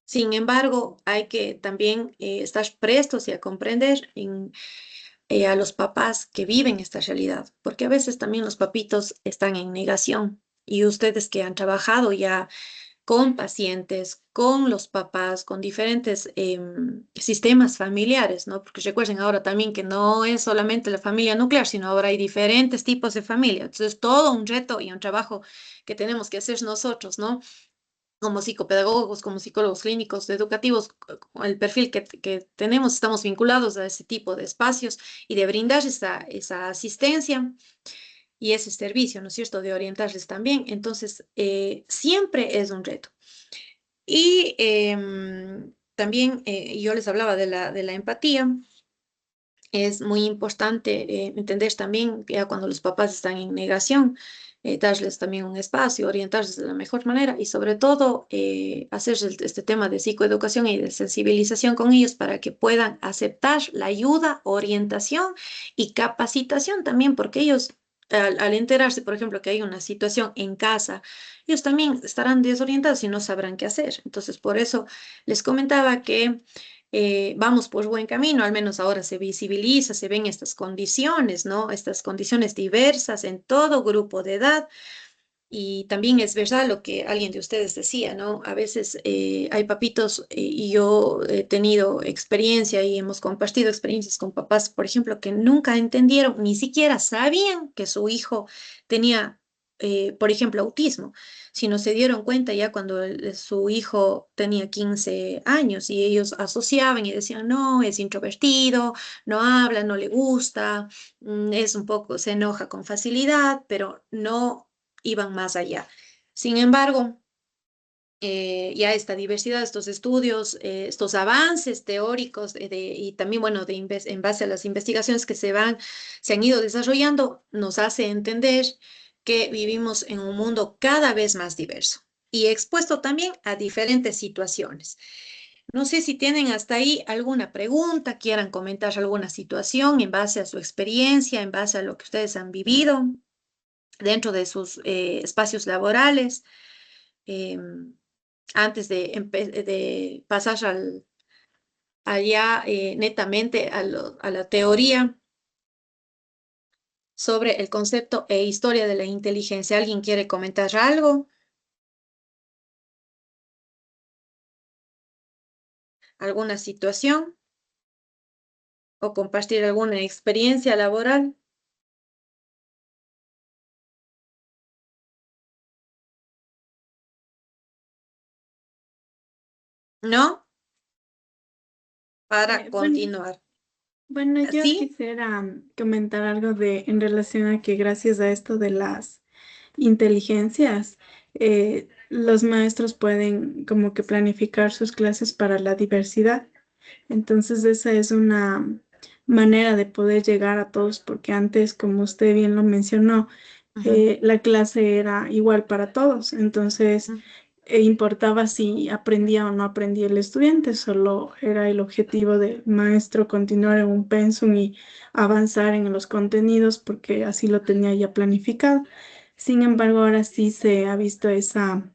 Sin embargo, hay que también estar prestos y a comprender a los papás que viven esta realidad, porque a veces también los papitos están en negación y ustedes que han trabajado ya con pacientes, con los papás, con diferentes sistemas familiares, ¿no? Porque recuerden ahora también que no es solamente la familia nuclear, sino ahora hay diferentes tipos de familia. Entonces, todo un reto y un trabajo que tenemos que hacer nosotros, ¿no? como psicopedagogos, como psicólogos clínicos, educativos, el perfil que tenemos, estamos vinculados a ese tipo de espacios y de brindar esa asistencia y ese servicio, ¿no es cierto?, de orientarles también. Entonces, siempre es un reto. Y también yo les hablaba de la empatía. Es muy importante entender también que ya cuando los papás están en negación, darles también un espacio, orientarles de la mejor manera y sobre todo hacer este tema de psicoeducación y de sensibilización con ellos para que puedan aceptar la ayuda, orientación y capacitación también, porque ellos al enterarse, por ejemplo, que hay una situación en casa, ellos también estarán desorientados y no sabrán qué hacer. Entonces, por eso les comentaba que vamos por buen camino, al menos ahora se visibiliza, se ven estas condiciones, ¿no? Estas condiciones diversas en todo grupo de edad. Y también es verdad lo que alguien de ustedes decía, ¿no? A veces hay papitos y yo he tenido experiencia y hemos compartido experiencias con papás, por ejemplo, que nunca entendieron, ni siquiera sabían que su hijo tenía, por ejemplo, autismo, sino se dieron cuenta ya cuando su hijo tenía 15 años y ellos asociaban y decían, no, es introvertido, no habla, no le gusta, es un poco, se enoja con facilidad, pero no iban más allá. Sin embargo, ya esta diversidad, estos estudios, estos avances teóricos y también, bueno, en base a las investigaciones que se han ido desarrollando, nos hace entender que vivimos en un mundo cada vez más diverso y expuesto también a diferentes situaciones. No sé si tienen hasta ahí alguna pregunta, quieran comentar alguna situación en base a su experiencia, en base a lo que ustedes han vivido dentro de sus espacios laborales, antes de pasar allá netamente a la teoría sobre el concepto e historia de la inteligencia. ¿Alguien quiere comentar algo? ¿Alguna situación? ¿O compartir alguna experiencia laboral? ¿No? Para Bueno, continuar. bueno, yo ¿Sí? quisiera comentar algo en relación a que gracias a esto de las inteligencias, los maestros pueden como que planificar sus clases para la diversidad. Entonces, esa es una manera de poder llegar a todos, porque antes, como usted bien lo mencionó, la clase era igual para todos. Entonces, importaba si aprendía o no aprendía el estudiante, solo era el objetivo del maestro continuar en un pensum y avanzar en los contenidos, porque así lo tenía ya planificado. Sin embargo, ahora sí se ha visto esa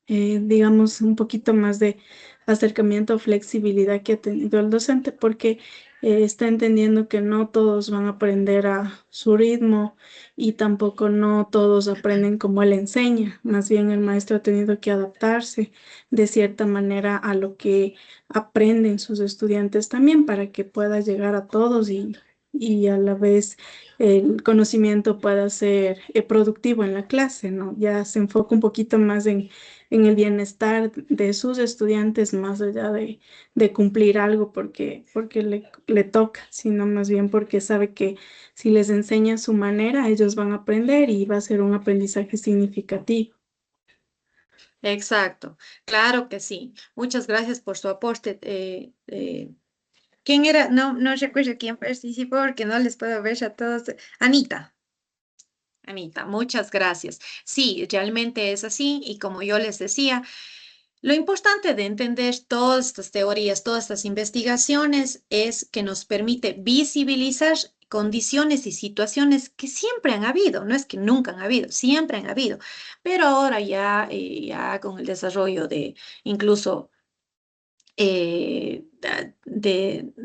digamos, un poquito más de acercamiento, flexibilidad que ha tenido el docente, porque está entendiendo que no todos van a aprender a su ritmo y tampoco no todos aprenden como él enseña. Más bien el maestro ha tenido que adaptarse de cierta manera a lo que aprenden sus estudiantes también para que pueda llegar a todos y a la vez el conocimiento pueda ser productivo en la clase, ¿no? Ya se enfoca un poquito más en el bienestar de sus estudiantes más allá de cumplir algo porque le toca, sino más bien porque sabe que si les enseña a su manera, ellos van a aprender y va a ser un aprendizaje significativo. Exacto, claro que sí. Muchas gracias por su aporte. ¿Quién era? No, no recuerdo quién participó porque no les puedo ver a todos. Anita. Anita, muchas gracias. Sí, realmente es así y como yo les decía, lo importante de entender todas estas teorías, todas estas investigaciones es que nos permite visibilizar condiciones y situaciones que siempre han habido, no es que nunca han habido, siempre han habido, pero ahora ya con el desarrollo de incluso de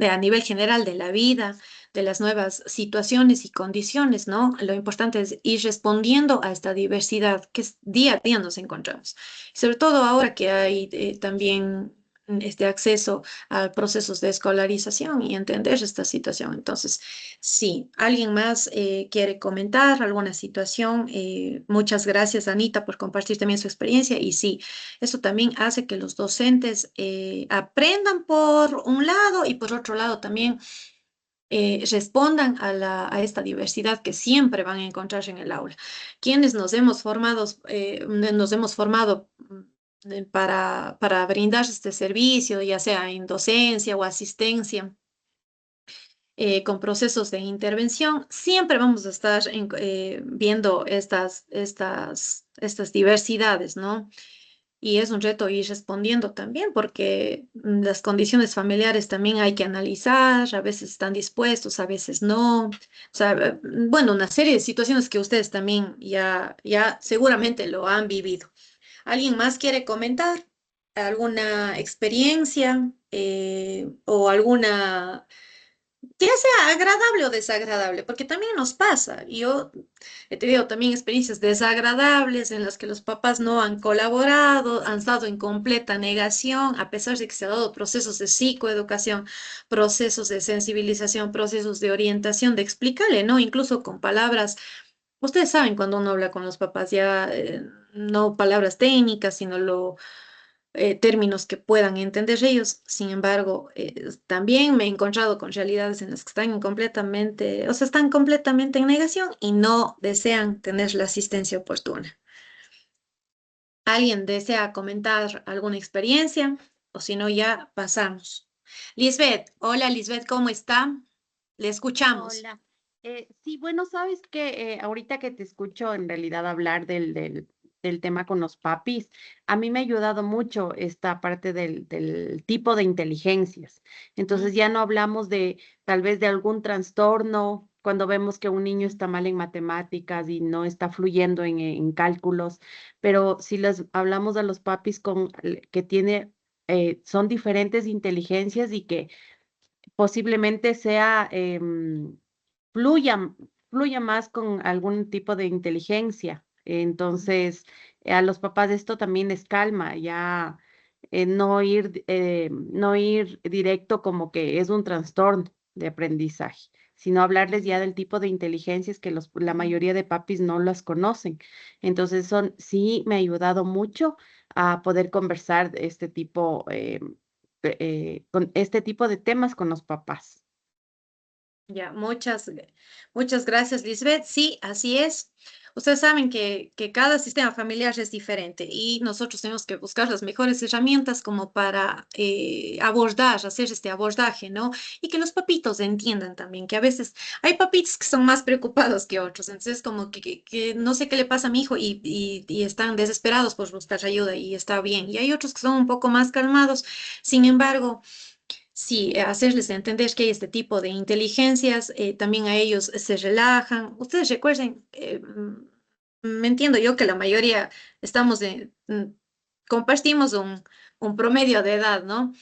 a nivel general de la vida, de las nuevas situaciones y condiciones, ¿no? Lo importante es ir respondiendo a esta diversidad que día a día nos encontramos. Sobre todo ahora que hay también este acceso a procesos de escolarización y entender esta situación. Entonces, sí, ¿alguien más quiere comentar alguna situación? Muchas gracias, Anita, por compartir también su experiencia. Y sí, eso también hace que los docentes aprendan por un lado y por otro lado también respondan a esta diversidad que siempre van a encontrar en el aula. Quienes nos hemos formado para brindar este servicio, ya sea en docencia o asistencia, con procesos de intervención, siempre vamos a estar viendo estas diversidades, ¿no? Y es un reto ir respondiendo también, porque las condiciones familiares también hay que analizar, a veces están dispuestos, a veces no. O sea, bueno, una serie de situaciones que ustedes también ya seguramente lo han vivido. ¿Alguien más quiere comentar alguna experiencia o alguna, ya sea agradable o desagradable? Porque también nos pasa. Yo he tenido también experiencias desagradables en las que los papás no han colaborado, han estado en completa negación, a pesar de que se han dado procesos de psicoeducación, procesos de sensibilización, procesos de orientación, de explicarle, ¿no? Incluso con palabras. Ustedes saben cuando uno habla con los papás, ya no palabras técnicas, sino términos que puedan entender ellos. Sin embargo, también me he encontrado con realidades en las que están completamente, o sea, están completamente en negación y no desean tener la asistencia oportuna. ¿Alguien desea comentar alguna experiencia? O si no, ya pasamos. Lisbeth, hola Lisbeth, ¿cómo está? Le escuchamos. Hola. Sí, bueno, sabes que ahorita que te escucho en realidad hablar del tema con los papis, a mí me ha ayudado mucho esta parte del tipo de inteligencias. Entonces ya no hablamos de tal vez de algún trastorno cuando vemos que un niño está mal en matemáticas y no está fluyendo en cálculos, pero si les hablamos a los papis que son diferentes inteligencias y que posiblemente fluya, fluya más con algún tipo de inteligencia. Entonces, a los papás esto también les calma, ya no ir directo como que es un trastorno de aprendizaje, sino hablarles ya del tipo de inteligencias que la mayoría de papis no las conocen. Entonces, sí me ha ayudado mucho a poder conversar de con este tipo de temas con los papás. Ya, muchas gracias, Lisbeth. Sí, así es. Ustedes saben que cada sistema familiar es diferente y nosotros tenemos que buscar las mejores herramientas como para hacer este abordaje, ¿no? Y que los papitos entiendan también que a veces hay papitos que son más preocupados que otros. Entonces, como que no sé qué le pasa a mi hijo y están desesperados por buscar ayuda y está bien. Y hay otros que son un poco más calmados. Sin embargo, sí, hacerles entender que hay este tipo de inteligencias, también a ellos se relajan. Ustedes recuerden, me entiendo yo que la mayoría compartimos un promedio de edad, ¿no?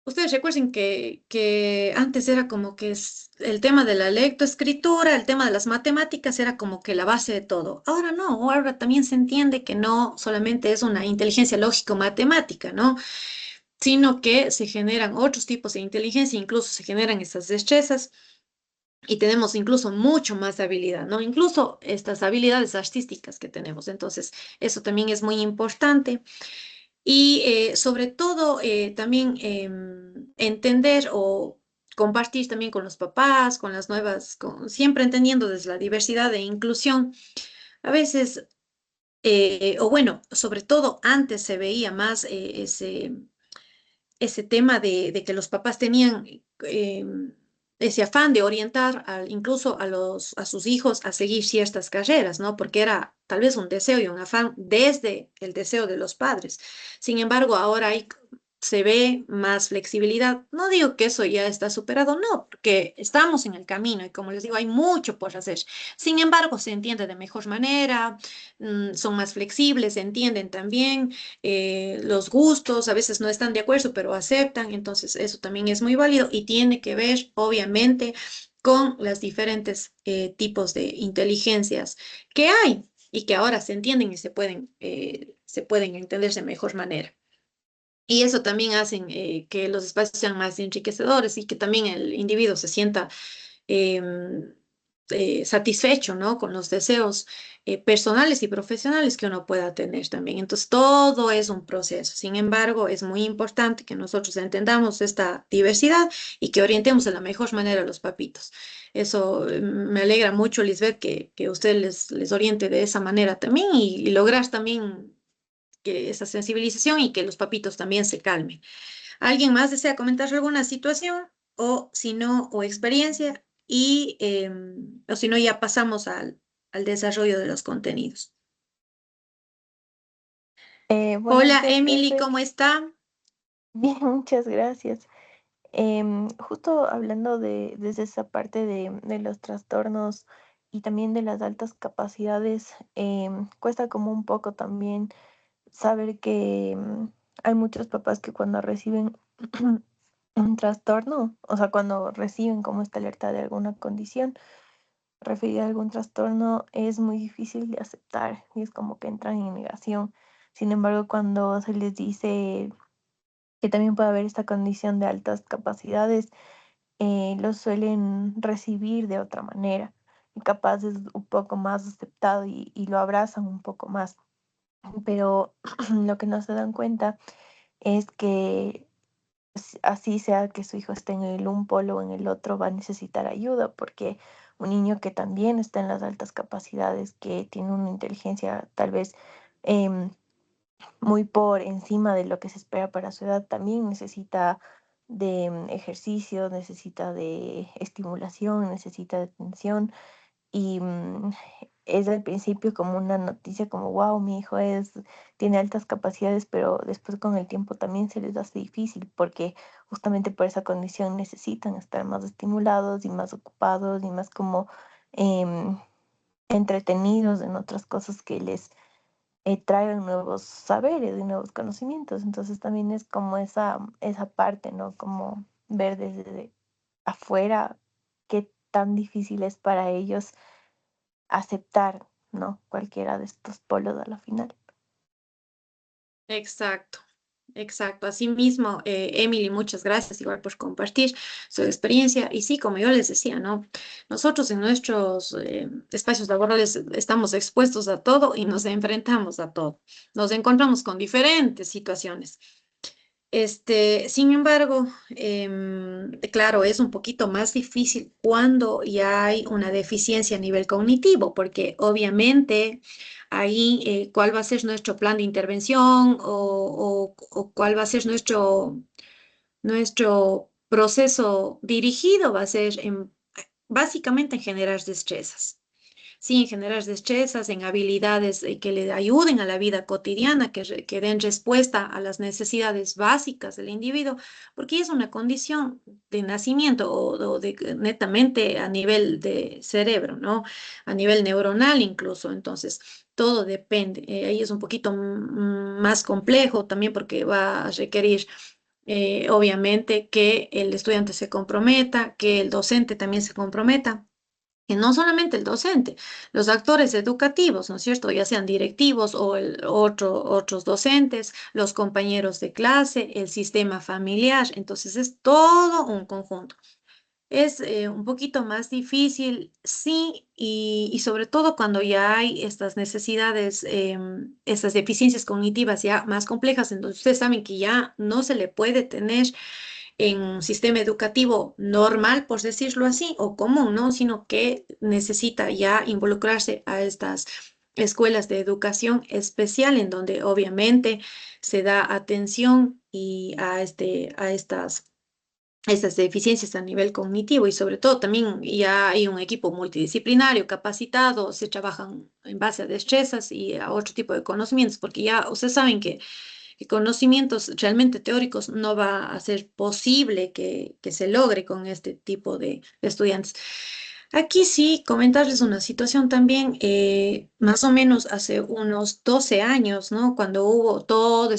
Ustedes recuerden que antes era como que el tema de la lectoescritura, el tema de las matemáticas era como que la base de todo. Ahora no, ahora también se entiende que no solamente es una inteligencia lógico-matemática, ¿no? Sino que se generan otros tipos de inteligencia, incluso se generan estas destrezas y tenemos incluso mucho más habilidad, ¿no? Incluso estas habilidades artísticas que tenemos. Entonces, eso también es muy importante. Y sobre todo, también entender o compartir también con los papás, con las nuevas, siempre entendiendo desde la diversidad e inclusión. A veces, o bueno, sobre todo antes se veía más ese tema de que los papás tenían ese afán de orientar incluso a sus hijos a seguir ciertas carreras, ¿no? Porque era tal vez un deseo y un afán desde el deseo de los padres. Sin embargo, ahora se ve más flexibilidad. No digo que eso ya está superado, no, porque estamos en el camino y como les digo, hay mucho por hacer. Sin embargo, se entiende de mejor manera, son más flexibles, entienden también los gustos, a veces no están de acuerdo, pero aceptan, entonces eso también es muy válido y tiene que ver, obviamente, con los diferentes tipos de inteligencias que hay y que ahora se entienden y se pueden entender de mejor manera. Y eso también hace que los espacios sean más enriquecedores y que también el individuo se sienta em, satisfecho, ¿no? Con los deseos personales y profesionales que uno pueda tener también. Entonces, todo es un proceso. Sin embargo, es muy importante que nosotros entendamos esta diversidad y que orientemos de la mejor manera a los papitos. Eso me alegra mucho, Lisbeth, que usted les oriente de esa manera también y lograr también que esa sensibilización y que los papitos también se calmen. ¿Alguien más desea comentar alguna situación o si no, o experiencia? O si no, ya pasamos al desarrollo de los contenidos. Buenos Hola, días, Emily, profe. ¿cómo está? Bien, muchas gracias. Justo hablando desde esa parte de los trastornos y también de las altas capacidades, cuesta como un poco también saber que hay muchos papás que cuando reciben un trastorno, o sea, cuando reciben como esta alerta de alguna condición referida a algún trastorno, es muy difícil de aceptar y es como que entran en negación. Sin embargo, cuando se les dice que también puede haber esta condición de altas capacidades, lo suelen recibir de otra manera y capaz es un poco más aceptado y lo abrazan un poco más. Pero lo que no se dan cuenta es que así sea que su hijo esté en el un polo o en el otro, va a necesitar ayuda porque un niño que también está en las altas capacidades, que tiene una inteligencia tal vez em, muy por encima de lo que se espera para su edad, también necesita de ejercicio, necesita de estimulación, necesita de atención y es al principio como una noticia como, wow, mi hijo tiene altas capacidades, pero después con el tiempo también se les hace difícil porque justamente por esa condición necesitan estar más estimulados y más ocupados y más como em, entretenidos en otras cosas que les traigan nuevos saberes y nuevos conocimientos. Entonces también es como esa parte, ¿no? Como ver desde afuera qué tan difícil es para ellos aceptar, ¿no? Cualquiera de estos polos a la final. Exacto, exacto. Asimismo, Emily, muchas gracias igual por compartir su experiencia. Y sí, como yo les decía, ¿no? Nosotros en nuestros espacios laborales estamos expuestos a todo y nos enfrentamos a todo. Nos encontramos con diferentes situaciones. Sin embargo, claro, es un poquito más difícil cuando ya hay una deficiencia a nivel cognitivo, porque obviamente ahí cuál va a ser nuestro plan de intervención o cuál va a ser nuestro proceso dirigido, va a ser básicamente en generar destrezas. Sí, en generar destrezas, en habilidades que le ayuden a la vida cotidiana, que den respuesta a las necesidades básicas del individuo, porque es una condición de nacimiento netamente a nivel de cerebro, ¿no? A nivel neuronal incluso. Entonces, todo depende. Ahí es un poquito más complejo también porque va a requerir obviamente que el estudiante se comprometa, que el docente también se comprometa. Y no solamente el docente, los actores educativos, ¿no es cierto? Ya sean directivos o otros docentes, los compañeros de clase, el sistema familiar. Entonces es todo un conjunto. Es un poquito más difícil, sí, y sobre todo cuando ya hay estas necesidades, estas deficiencias cognitivas ya más complejas, entonces ustedes saben que ya no se le puede tener en un sistema educativo normal, por decirlo así, o común, ¿no? Sino que necesita ya involucrarse a estas escuelas de educación especial, en donde obviamente se da atención y a estas deficiencias a nivel cognitivo y sobre todo también ya hay un equipo multidisciplinario capacitado, se trabajan en base a destrezas y a otro tipo de conocimientos, porque ya ustedes saben que conocimientos realmente teóricos no va a ser posible que se logre con este tipo de estudiantes. Aquí sí, comentarles una situación también, más o menos hace unos 12 años, ¿no? Cuando hubo todo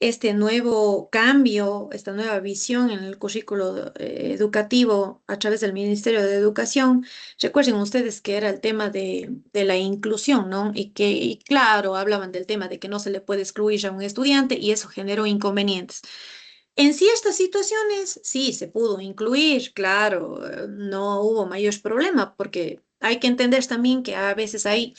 este nuevo cambio, esta nueva visión en el currículo educativo a través del Ministerio de Educación. Recuerden ustedes que era el tema de la inclusión, ¿no? Y claro, hablaban del tema de que no se le puede excluir a un estudiante y eso generó inconvenientes. En ciertas situaciones sí se pudo incluir, claro, no hubo mayor problema porque hay que entender también que a veces hay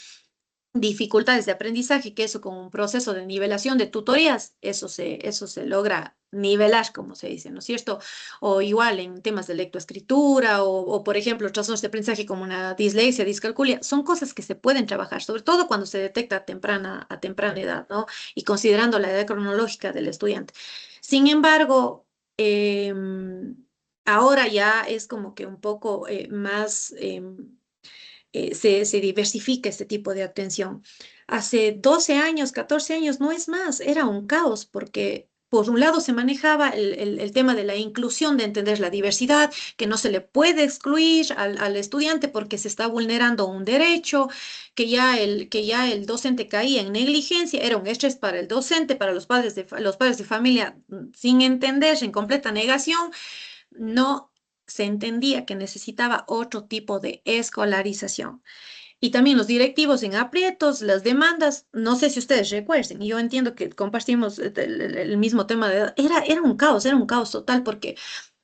dificultades de aprendizaje, que eso con un proceso de nivelación de tutorías, eso se logra nivelar, como se dice, ¿no es cierto? O igual en temas de lectoescritura o por ejemplo, trastornos de aprendizaje como una dislexia, discalculia, son cosas que se pueden trabajar, sobre todo cuando se detecta a temprana edad, ¿no? Y considerando la edad cronológica del estudiante. Sin embargo, ahora ya es como que un poco más se diversifica este tipo de atención. Hace 12 años, 14 años, no es más, era un caos porque por un lado se manejaba el tema de la inclusión, de entender la diversidad, que no se le puede excluir al estudiante porque se está vulnerando un derecho, que ya el docente caía en negligencia, era un estrés para el docente, para los padres de familia, sin entender, en completa negación, no se entendía que necesitaba otro tipo de escolarización. Y también los directivos en aprietos, las demandas, no sé si ustedes recuerden, y yo entiendo que compartimos el mismo tema de edad, era un caos total, porque,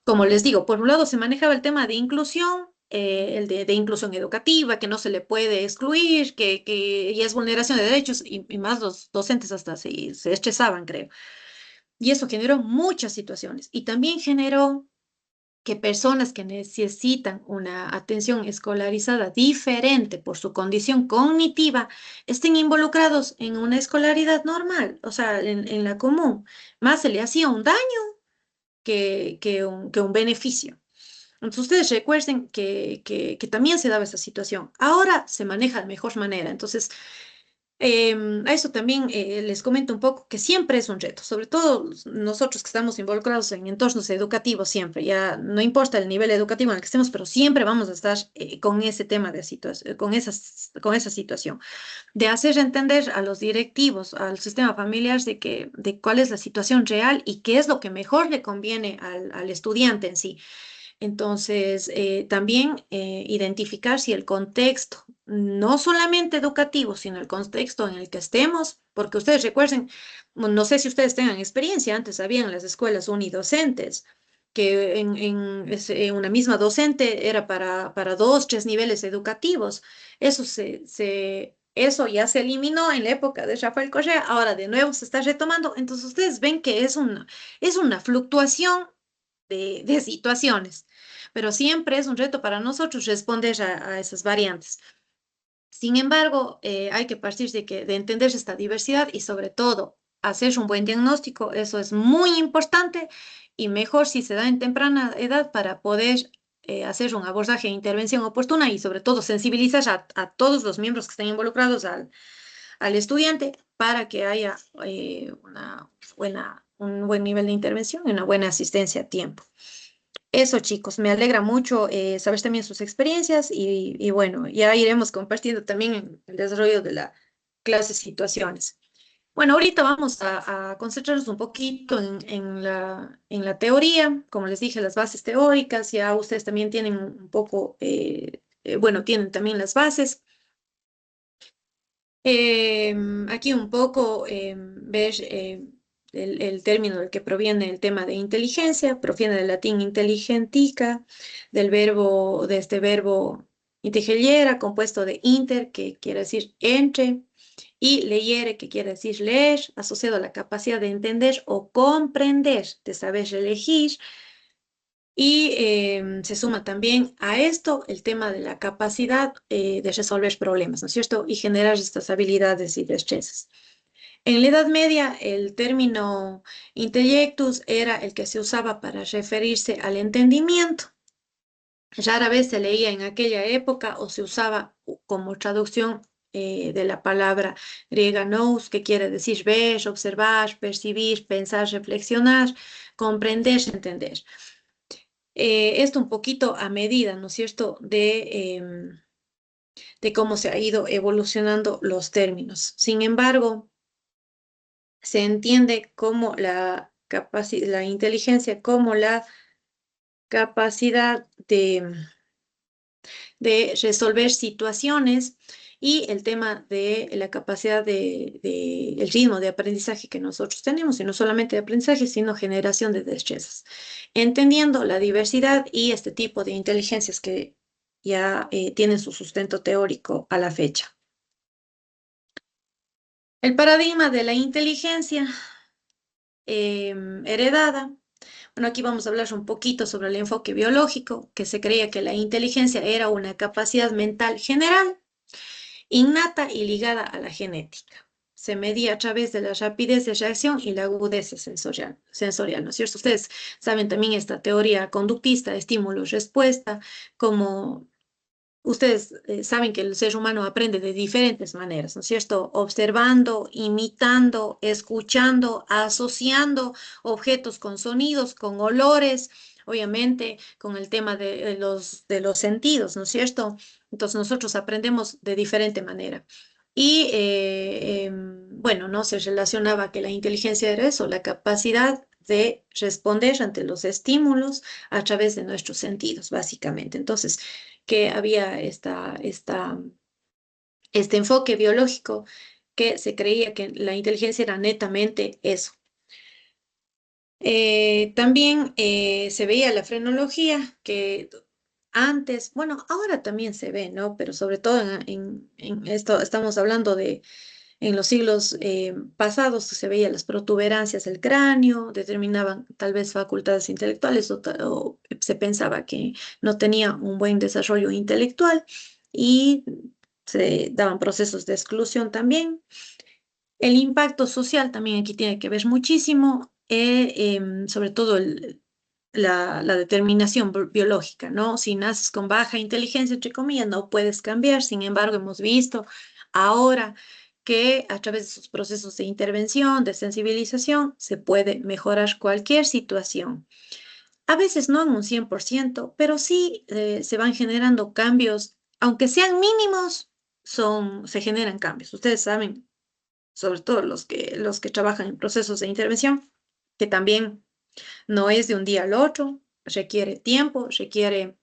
como les digo, por un lado se manejaba el tema de inclusión, el de inclusión educativa, que no se le puede excluir, que y es vulneración de derechos, y más los docentes hasta se estresaban, creo. Y eso generó muchas situaciones, y también generó que personas que necesitan una atención escolarizada diferente por su condición cognitiva estén involucrados en una escolaridad normal, o sea, en la común. Más se le hacía un daño que un beneficio. Entonces, ustedes recuerden que también se daba esa situación. Ahora se maneja de mejor manera. Entonces, a eso también les comento un poco que siempre es un reto, sobre todo nosotros que estamos involucrados en entornos educativos, siempre, ya no importa el nivel educativo en el que estemos, pero siempre vamos a estar con ese tema de situación, con esa situación, de hacer entender a los directivos, al sistema familiar, de cuál es la situación real y qué es lo que mejor le conviene al estudiante en sí. Entonces, también identificar si el contexto, no solamente educativo, sino el contexto en el que estemos, porque ustedes recuerden, no sé si ustedes tengan experiencia, antes había en las escuelas unidocentes, que en una misma docente era para dos, tres niveles educativos. Eso ya se eliminó en la época de Rafael Correa, ahora de nuevo se está retomando. Entonces, ustedes ven que es una fluctuación de situaciones, pero siempre es un reto para nosotros responder a esas variantes. Sin embargo, hay que partir de entender esta diversidad y sobre todo hacer un buen diagnóstico, eso es muy importante y mejor si se da en temprana edad para poder hacer un abordaje e intervención oportuna y sobre todo sensibilizar a todos los miembros que estén involucrados al estudiante para que haya un buen nivel de intervención y una buena asistencia a tiempo. Eso, chicos, me alegra mucho saber también sus experiencias y bueno, ya iremos compartiendo también en el desarrollo de la clase situaciones. Bueno, ahorita vamos a concentrarnos un poquito en la teoría, como les dije, las bases teóricas, ya ustedes también tienen un poco, bueno, tienen también las bases. Aquí un poco ver el término del que proviene el tema de inteligencia, proviene del latín intelligentica, de este verbo integellera, compuesto de inter, que quiere decir entre, y leyere, que quiere decir leer, asociado a la capacidad de entender o comprender, de saber elegir. Y se suma también a esto el tema de la capacidad de resolver problemas, ¿no es cierto? Y generar estas habilidades y destrezas. En la Edad Media, el término intellectus era el que se usaba para referirse al entendimiento. Rara vez se leía en aquella época o se usaba como traducción de la palabra griega nous, que quiere decir ver, observar, percibir, pensar, reflexionar, comprender, entender. Esto un poquito a medida, ¿no es cierto?, de cómo se ha ido evolucionando los términos. Sin embargo, se entiende como la inteligencia como la capacidad de resolver situaciones y el tema de la capacidad el ritmo de aprendizaje que nosotros tenemos, y no solamente de aprendizaje, sino generación de destrezas. Entendiendo la diversidad y este tipo de inteligencias que ya tienen su sustento teórico a la fecha. El paradigma de la inteligencia heredada. Bueno, aquí vamos a hablar un poquito sobre el enfoque biológico, que se creía que la inteligencia era una capacidad mental general, innata y ligada a la genética. Se medía a través de la rapidez de reacción y la agudeza sensorial, ¿no es cierto? Ustedes saben también esta teoría conductista, estímulo-respuesta, como ustedes saben que el ser humano aprende de diferentes maneras, ¿no es cierto? Observando, imitando, escuchando, asociando objetos con sonidos, con olores, obviamente con el tema de los sentidos, ¿no es cierto? Entonces nosotros aprendemos de diferente manera. Y bueno, no se relacionaba que la inteligencia era eso, la capacidad de responder ante los estímulos a través de nuestros sentidos, básicamente. Entonces, que había este enfoque biológico que se creía que la inteligencia era netamente eso. También se veía la frenología, que antes, bueno, ahora también se ve, ¿no? Pero sobre todo en esto estamos hablando de en los siglos pasados se veía las protuberancias del cráneo, determinaban tal vez facultades intelectuales o se pensaba que no tenía un buen desarrollo intelectual y se daban procesos de exclusión también. El impacto social también aquí tiene que ver muchísimo, sobre todo la determinación biológica, ¿no? Si naces con baja inteligencia, entre comillas, no puedes cambiar. Sin embargo, hemos visto ahora que a través de sus procesos de intervención, de sensibilización, se puede mejorar cualquier situación. A veces no en un 100%, pero sí se van generando cambios, aunque sean mínimos, se generan cambios. Ustedes saben, sobre todo los que trabajan en procesos de intervención, que también no es de un día al otro, requiere tiempo, requiere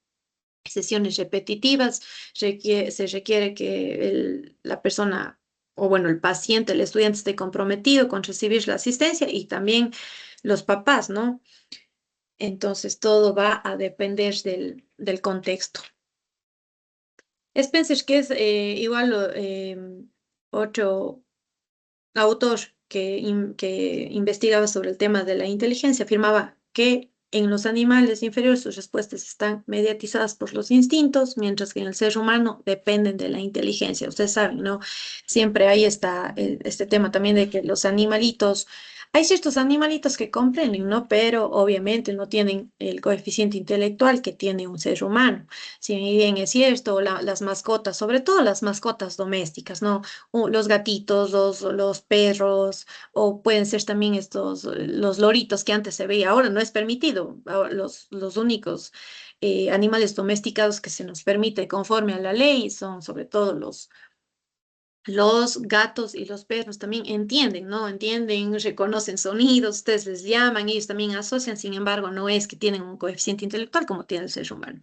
sesiones repetitivas, se requiere que la persona, o bueno, el paciente, el estudiante esté comprometido con recibir la asistencia y también los papás, ¿no? Entonces todo va a depender del contexto. Spencer, que es igual otro autor que investigaba sobre el tema de la inteligencia, afirmaba que en los animales inferiores sus respuestas están mediatizadas por los instintos, mientras que en el ser humano dependen de la inteligencia. Ustedes saben, ¿no? Siempre hay este tema también de que los animalitos, hay ciertos animalitos que comprenden, ¿no? Pero obviamente no tienen el coeficiente intelectual que tiene un ser humano. Si bien es cierto, las mascotas, sobre todo las mascotas domésticas, ¿no? Los gatitos, los perros, o pueden ser también los loritos que antes se veía, ahora no es permitido. Ahora los únicos animales domesticados que se nos permite conforme a la ley son sobre todo los gatos y los perros también entienden, ¿no? Entienden, reconocen sonidos, ustedes les llaman, ellos también asocian, sin embargo, no es que tienen un coeficiente intelectual como tiene el ser humano.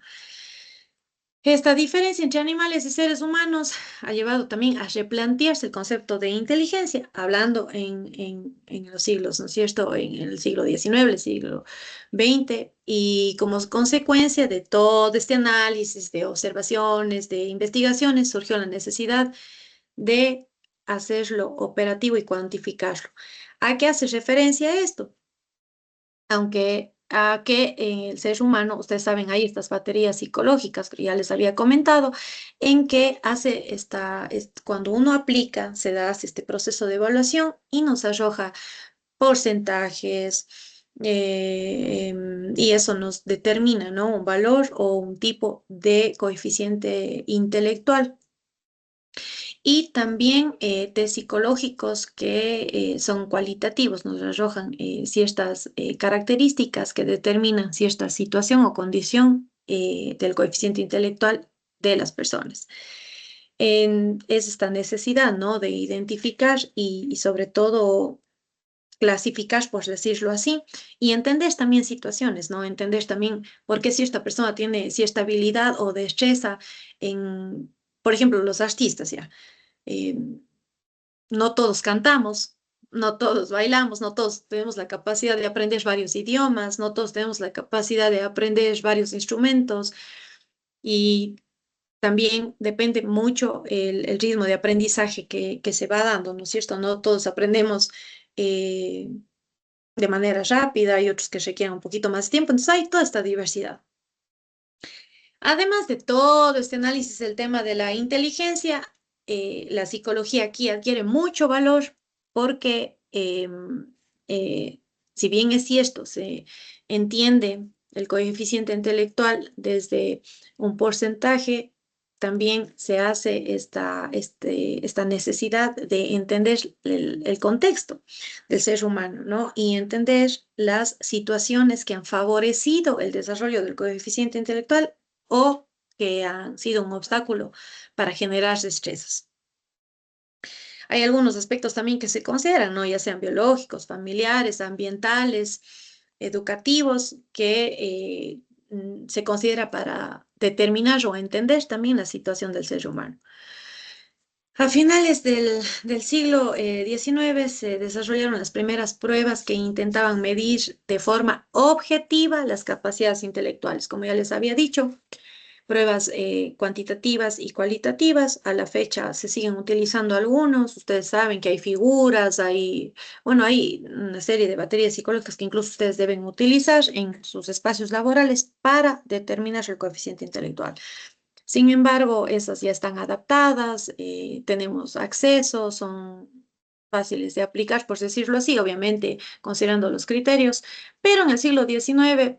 Esta diferencia entre animales y seres humanos ha llevado también a replantearse el concepto de inteligencia, hablando en los siglos, ¿no es cierto? En el siglo XIX, el siglo XX, y como consecuencia de todo este análisis, de observaciones, de investigaciones, surgió la necesidad de hacerlo operativo y cuantificarlo. ¿A qué hace referencia esto? Aunque a que el ser humano, ustedes saben, hay estas baterías psicológicas que ya les había comentado, en que cuando uno aplica, hace este proceso de evaluación y nos arroja porcentajes, y eso nos determina, ¿no? Un valor o un tipo de coeficiente intelectual. Y también test psicológicos que son cualitativos, nos arrojan ciertas características que determinan cierta situación o condición del coeficiente intelectual de las personas. Es esta necesidad, ¿no? De identificar y sobre todo clasificar, por decirlo así, y entender también situaciones, ¿no? Entender también por qué si esta persona tiene cierta habilidad o destreza en, por ejemplo, los artistas, ¿ya? Eh, no todos cantamos, no todos bailamos, no todos tenemos la capacidad de aprender varios idiomas, no todos tenemos la capacidad de aprender varios instrumentos y también depende mucho el ritmo de aprendizaje que se va dando, ¿no es cierto? No todos aprendemos eh, de manera rápida, hay otros que requieren un poquito más de tiempo, entonces hay toda esta diversidad. Además de todo este análisis del tema de la inteligencia, la psicología aquí adquiere mucho valor porque si bien es cierto, se entiende el coeficiente intelectual desde un porcentaje, también se hace esta necesidad de entender el contexto del ser humano, ¿no? Y entender las situaciones que han favorecido el desarrollo del coeficiente intelectual o que han sido un obstáculo para generar destrezas. Hay algunos aspectos también que se consideran, ¿no? Ya sean biológicos, familiares, ambientales, educativos, que se considera para determinar o entender también la situación del ser humano. A finales del siglo XIX se desarrollaron las primeras pruebas que intentaban medir de forma objetiva las capacidades intelectuales, como ya les había dicho, pruebas cuantitativas y cualitativas. A la fecha se siguen utilizando algunos. Ustedes saben que hay figuras, bueno, hay una serie de baterías psicológicas que incluso ustedes deben utilizar en sus espacios laborales para determinar el coeficiente intelectual. Sin embargo, esas ya están adaptadas, tenemos acceso, son fáciles de aplicar, por decirlo así, obviamente considerando los criterios, pero en el siglo XIX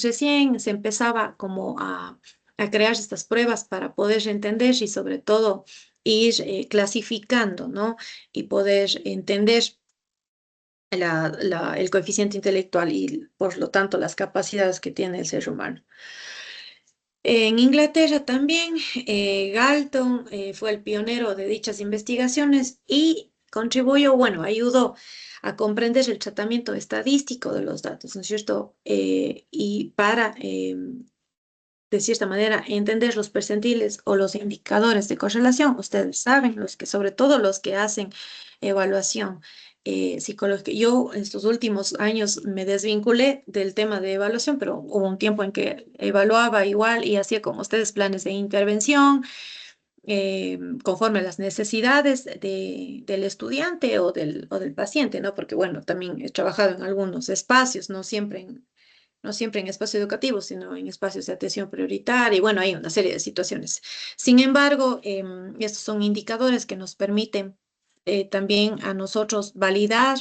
recién se empezaba como a crear estas pruebas para poder entender y sobre todo ir clasificando, ¿no? Y poder entender el coeficiente intelectual y por lo tanto las capacidades que tiene el ser humano. En Inglaterra también, Galton fue el pionero de dichas investigaciones y contribuyó, bueno, ayudó a comprender el tratamiento estadístico de los datos, ¿no es cierto? Y para, de cierta manera, entender los percentiles o los indicadores de correlación, ustedes saben, sobre todo los que hacen evaluación psicológica. Yo en estos últimos años me desvinculé del tema de evaluación, pero hubo un tiempo en que evaluaba igual y hacía como ustedes planes de intervención conforme a las necesidades del estudiante o del paciente, ¿no? Porque, bueno, también he trabajado en algunos espacios, no siempre en espacio educativo, sino en espacios de atención prioritaria, y bueno, hay una serie de situaciones. Sin embargo, estos son indicadores que nos permiten también a nosotros validar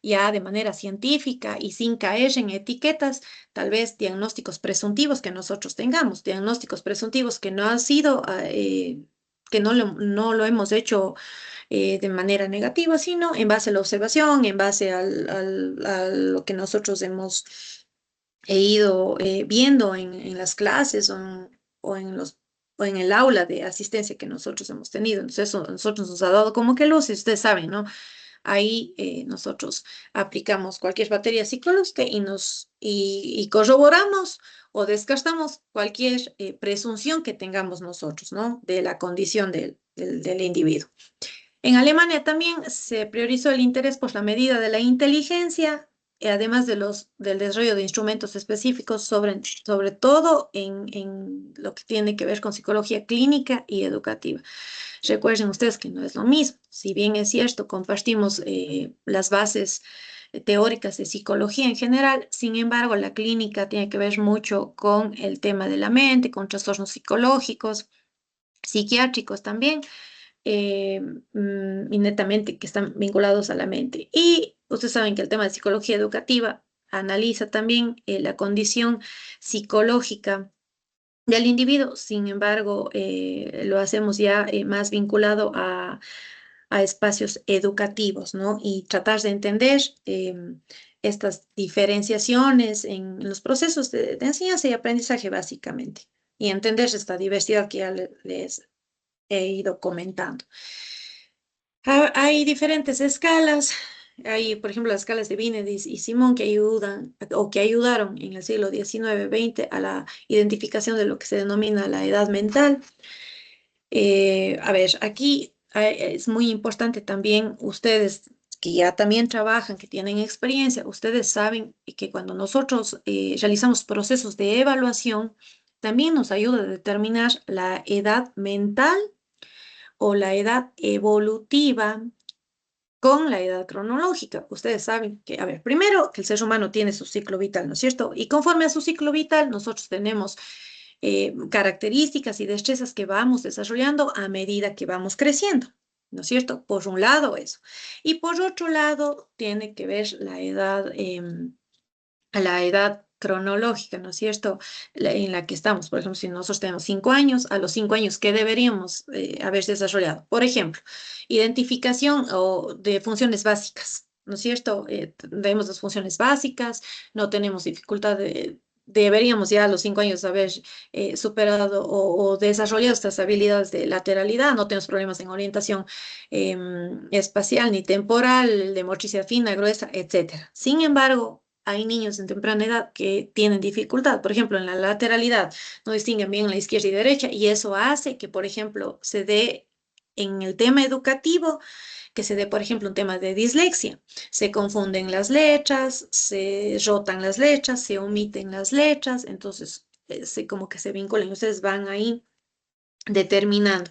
ya de manera científica y sin caer en etiquetas, tal vez diagnósticos presuntivos que nosotros tengamos, diagnósticos presuntivos que no han sido, que no lo hemos hecho de manera negativa, sino en base a la observación, en base a lo que nosotros hemos ido viendo en las clases o en el aula de asistencia que nosotros hemos tenido. Entonces, eso a nosotros nos ha dado como que luces, ustedes saben, ¿no? Ahí nosotros aplicamos cualquier batería psicológica y corroboramos o descartamos cualquier presunción que tengamos nosotros, ¿no? De la condición del individuo. En Alemania también se priorizó el interés por la medida de la inteligencia, además del desarrollo de instrumentos específicos, sobre todo en lo que tiene que ver con psicología clínica y educativa. Recuerden ustedes que no es lo mismo. Si bien es cierto, compartimos las bases teóricas de psicología en general, sin embargo, la clínica tiene que ver mucho con el tema de la mente, con trastornos psicológicos, psiquiátricos también y netamente que están vinculados a la mente. Y ustedes saben que el tema de psicología educativa analiza también la condición psicológica del individuo, sin embargo, lo hacemos ya más vinculado a espacios educativos, ¿no? Y tratar de entender estas diferenciaciones en los procesos de enseñanza y aprendizaje, básicamente, y entender esta diversidad que ya les he ido comentando. Hay diferentes escalas hay, por ejemplo, las escalas de Binet y Simon que ayudan o que ayudaron en el siglo XIX-XX a la identificación de lo que se denomina la edad mental. A ver, aquí es muy importante también ustedes que ya también trabajan, que tienen experiencia, ustedes saben que cuando nosotros realizamos procesos de evaluación, también nos ayuda a determinar la edad mental o la edad evolutiva con la edad cronológica. Ustedes saben que, a ver, primero que el ser humano tiene su ciclo vital, ¿no es cierto? Y conforme a su ciclo vital, nosotros tenemos características y destrezas que vamos desarrollando a medida que vamos creciendo, ¿no es cierto? Por un lado eso. Y por otro lado, tiene que ver la edad cronológica, ¿no es cierto? En la que estamos. Por ejemplo, si nosotros tenemos 5 años, a los 5 años, ¿qué deberíamos haber desarrollado? Por ejemplo, identificación de funciones básicas, ¿no es cierto? Vemos las funciones básicas, no tenemos dificultad deberíamos ya a los 5 años haber superado o desarrollado estas habilidades de lateralidad, no tenemos problemas en orientación espacial ni temporal, de motricidad fina, gruesa, etcétera. Sin embargo, hay niños en temprana edad que tienen dificultad, por ejemplo, en la lateralidad, no distinguen bien la izquierda y derecha, y eso hace que, por ejemplo, se dé en el tema educativo, que se dé, por ejemplo, un tema de dislexia. Se confunden las letras, se rotan las letras, se omiten las letras, entonces como que se vinculan, ustedes van ahí determinando.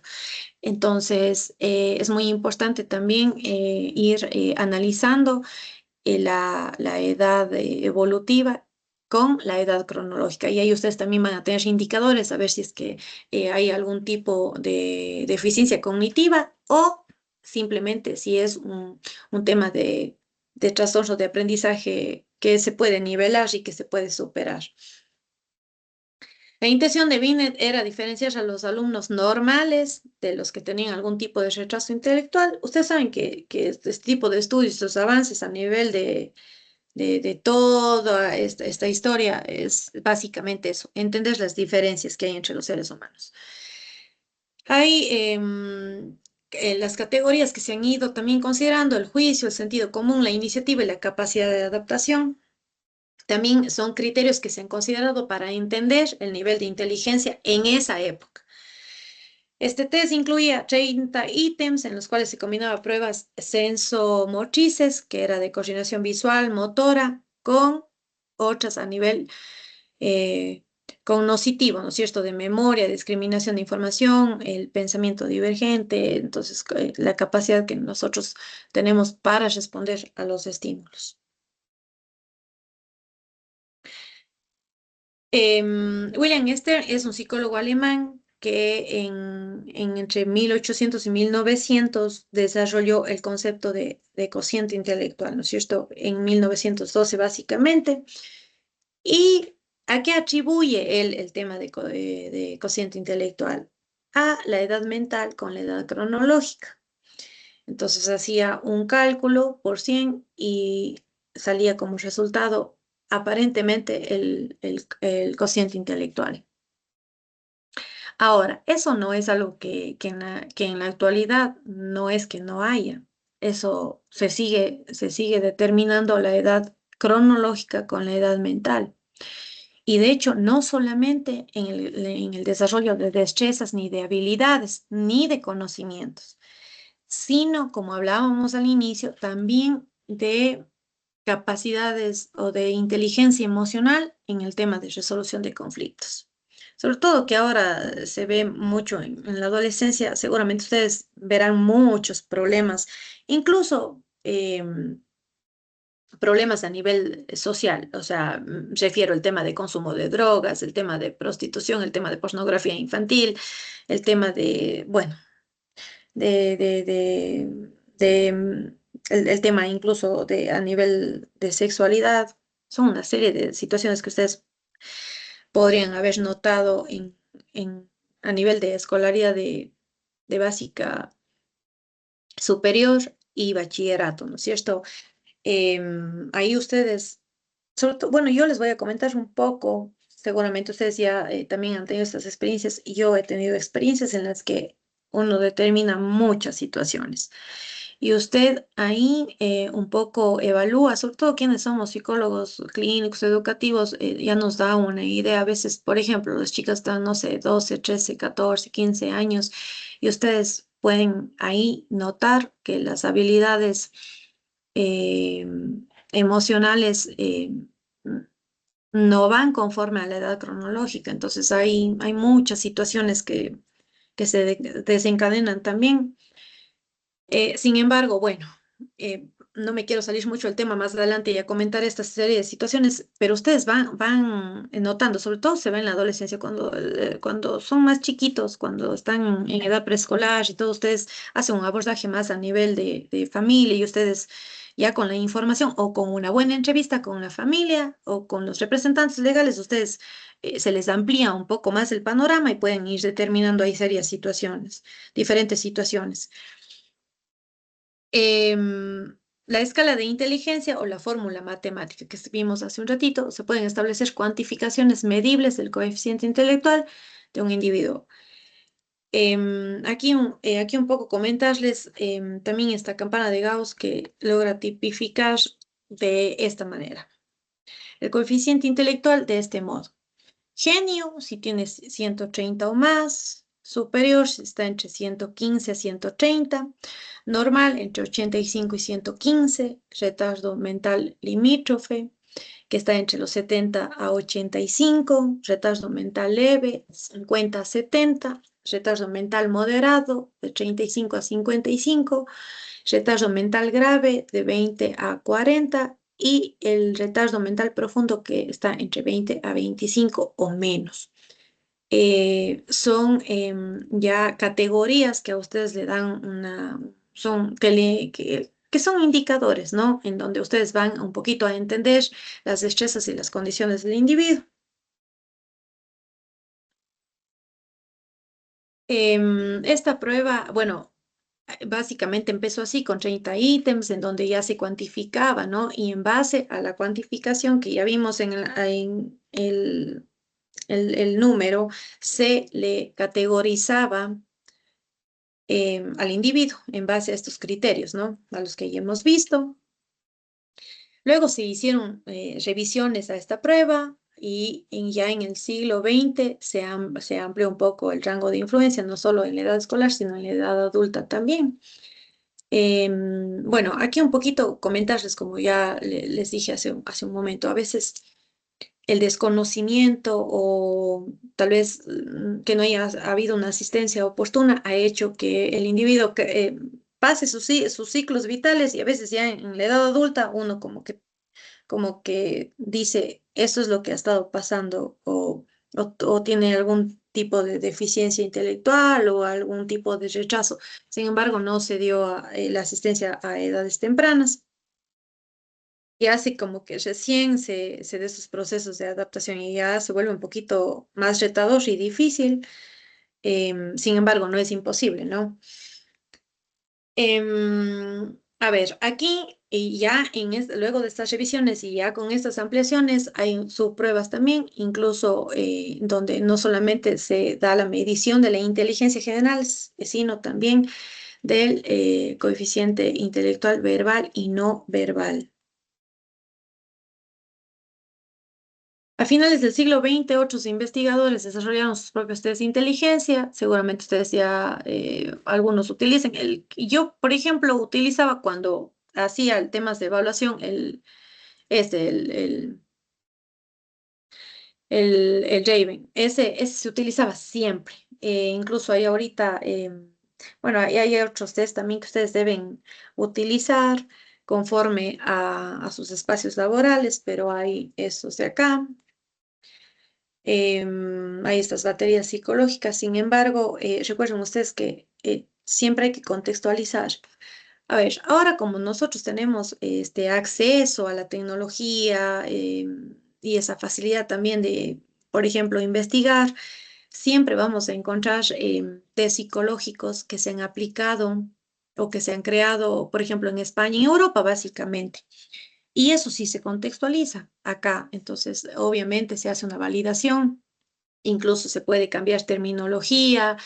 Entonces, es muy importante también ir analizando la edad evolutiva con la edad cronológica. Y ahí ustedes también van a tener indicadores a ver si es que hay algún tipo de deficiencia cognitiva o simplemente si es un tema de trastorno de aprendizaje que se puede nivelar y que se puede superar. La intención de Binet era diferenciar a los alumnos normales de los que tenían algún tipo de retraso intelectual. Ustedes saben que este tipo de estudios, estos avances a nivel de toda esta historia es básicamente eso, entender las diferencias que hay entre los seres humanos. Hay las categorías que se han ido también considerando, el juicio, el sentido común, la iniciativa y la capacidad de adaptación. También son criterios que se han considerado para entender el nivel de inteligencia en esa época. Este test incluía 30 ítems en los cuales se combinaba pruebas sensomotrices, que era de coordinación visual, motora, con otras a nivel cognoscitivo, ¿no es cierto?, de memoria, discriminación de información, el pensamiento divergente, entonces la capacidad que nosotros tenemos para responder a los estímulos. William Esther es un psicólogo alemán que entre 1800 y 1900 desarrolló el concepto de cociente intelectual, ¿no es cierto? En 1912 básicamente. ¿Y a qué atribuye él el tema de cociente intelectual? A la edad mental con la edad cronológica. Entonces hacía un cálculo por 100 y salía como resultado aparentemente el cociente intelectual. Ahora, eso no es algo que en la actualidad no es que no haya. Eso se sigue determinando la edad cronológica con la edad mental. Y de hecho, no solamente en el desarrollo de destrezas, ni de habilidades, ni de conocimientos, sino, como hablábamos al inicio, también de capacidades o de inteligencia emocional en el tema de resolución de conflictos. Sobre todo que ahora se ve mucho en la adolescencia, seguramente ustedes verán muchos problemas, incluso problemas a nivel social, o sea, refiero al tema de consumo de drogas, el tema de prostitución, el tema de pornografía infantil, el tema de, bueno, el tema incluso a nivel de sexualidad. Son una serie de situaciones que ustedes podrían haber notado a nivel de escolaridad de básica superior y bachillerato, ¿no es cierto? Ahí ustedes, sobre todo, bueno, yo les voy a comentar un poco, seguramente ustedes ya también han tenido estas experiencias y yo he tenido experiencias en las que uno determina muchas situaciones. Y usted ahí un poco evalúa, sobre todo quienes somos psicólogos clínicos, educativos, ya nos da una idea. A veces, por ejemplo, las chicas están, no sé, 12, 13, 14, 15 años y ustedes pueden ahí notar que las habilidades eh, emocionales no van conforme a la edad cronológica. Entonces hay muchas situaciones que se desencadenan también. Sin embargo, bueno, no me quiero salir mucho del tema más adelante y a comentar esta serie de situaciones, pero ustedes van notando, sobre todo se ve en la adolescencia, cuando son más chiquitos, cuando están en edad preescolar y todos ustedes hacen un abordaje más a nivel de familia y ustedes ya con la información o con una buena entrevista con la familia o con los representantes legales, ustedes se les amplía un poco más el panorama y pueden ir determinando ahí serias situaciones, diferentes situaciones. La escala de inteligencia o la fórmula matemática que vimos hace un ratito, se pueden establecer cuantificaciones medibles del coeficiente intelectual de un individuo. Aquí un poco comentarles también esta campana de Gauss que logra tipificar de esta manera. El coeficiente intelectual de este modo. Genio, si tienes 130 o más. Superior, si está entre 115 a 130. Normal, entre 85 y 115. Retardo mental limítrofe, que está entre los 70 a 85. Retardo mental leve, 50 a 70. Retardo mental moderado, de 35 a 55. Retardo mental grave, de 20 a 40. Y el retardo mental profundo, que está entre 20 a 25 o menos. Son ya categorías que a ustedes le dan que son indicadores, ¿no? En donde ustedes van un poquito a entender las destrezas y las condiciones del individuo. Esta prueba, bueno, básicamente empezó así con 30 ítems en donde ya se cuantificaba, ¿no? Y en base a la cuantificación que ya vimos en el número, se le categorizaba al individuo en base a estos criterios, ¿no? A los que ya hemos visto. Luego se hicieron revisiones a esta prueba y ya en el siglo XX se amplió un poco el rango de influencia, no solo en la edad escolar, sino en la edad adulta también. Bueno, aquí un poquito comentarles, como ya les dije hace un momento, a veces el desconocimiento o tal vez que no haya habido una asistencia oportuna ha hecho que el individuo pase sus ciclos vitales y a veces ya en la edad adulta uno como que dice, esto es lo que ha estado pasando o tiene algún tipo de deficiencia intelectual o algún tipo de rechazo. Sin embargo, no se dio la asistencia a edades tempranas y hace como que recién se de esos procesos de adaptación y ya se vuelve un poquito más retador y difícil. Sin embargo, no es imposible, ¿no? A ver, aquí y ya luego de estas revisiones y ya con estas ampliaciones hay subpruebas también, incluso donde no solamente se da la medición de la inteligencia general, sino también del coeficiente intelectual verbal y no verbal. A finales del siglo XX, otros investigadores desarrollaron sus propios test de inteligencia. Seguramente ustedes ya algunos utilizan. Yo, por ejemplo, utilizaba cuando hacía temas de evaluación el Raven. Ese se utilizaba siempre. Incluso hay ahorita, bueno, hay otros test también que ustedes deben utilizar conforme a sus espacios laborales, pero hay estos de acá. Hay estas baterías psicológicas. Sin embargo, recuerden ustedes que siempre hay que contextualizar. A ver, ahora como nosotros tenemos este acceso a la tecnología y esa facilidad también de, por ejemplo, investigar, siempre vamos a encontrar test psicológicos que se han aplicado o que se han creado, por ejemplo, en España y Europa, básicamente. Y eso sí se contextualiza acá. Entonces, obviamente se hace una validación incluso se puede cambiar terminología,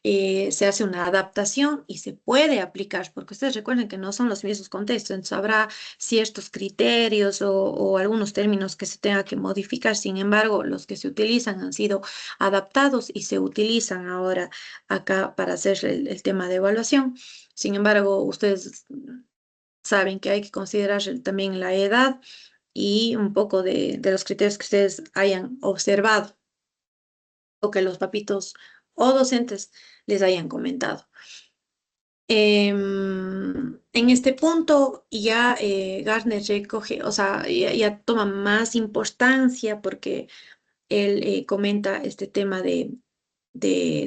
se hace una adaptación y se puede aplicar, porque ustedes recuerden que no son los mismos contextos, entonces habrá ciertos criterios o algunos términos que se tenga que modificar. Sin embargo, los que se utilizan han sido adaptados y se utilizan ahora acá para hacer el tema de evaluación. Sin embargo, ustedes saben que hay que considerar también la edad y un poco de los criterios que ustedes hayan observado o que los papitos o docentes les hayan comentado. En este punto ya Gardner recoge, o sea, ya toma más importancia porque él comenta este tema de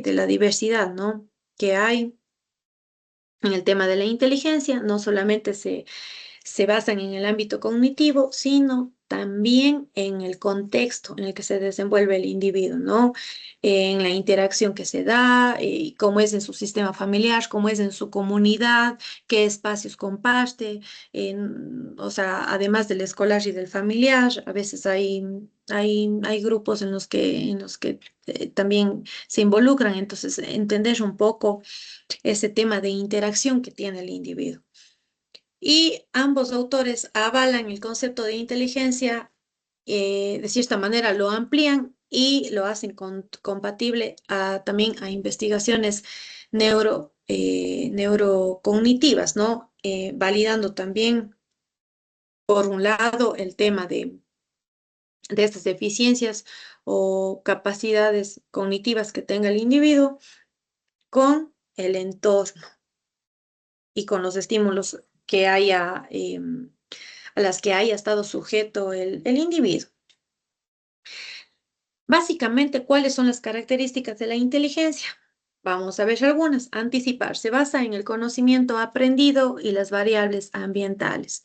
la diversidad, ¿no? Que hay en el tema de la inteligencia, no solamente se basan en el ámbito cognitivo, sino también en el contexto en el que se desenvuelve el individuo, ¿no? En la interacción que se da, cómo es en su sistema familiar, cómo es en su comunidad, qué espacios comparte, o sea, además del escolar y del familiar, a veces hay grupos en los que también se involucran, entonces entender un poco ese tema de interacción que tiene el individuo. Y ambos autores avalan el concepto de inteligencia, de cierta manera lo amplían y lo hacen compatible también a investigaciones neurocognitivas, ¿no? Validando también, por un lado, el tema de estas deficiencias o capacidades cognitivas que tenga el individuo con el entorno y con los estímulos que haya, a las que haya estado sujeto el individuo. Básicamente, ¿cuáles son las características de la inteligencia? Vamos a ver algunas. Anticipar se basa en el conocimiento aprendido y las variables ambientales.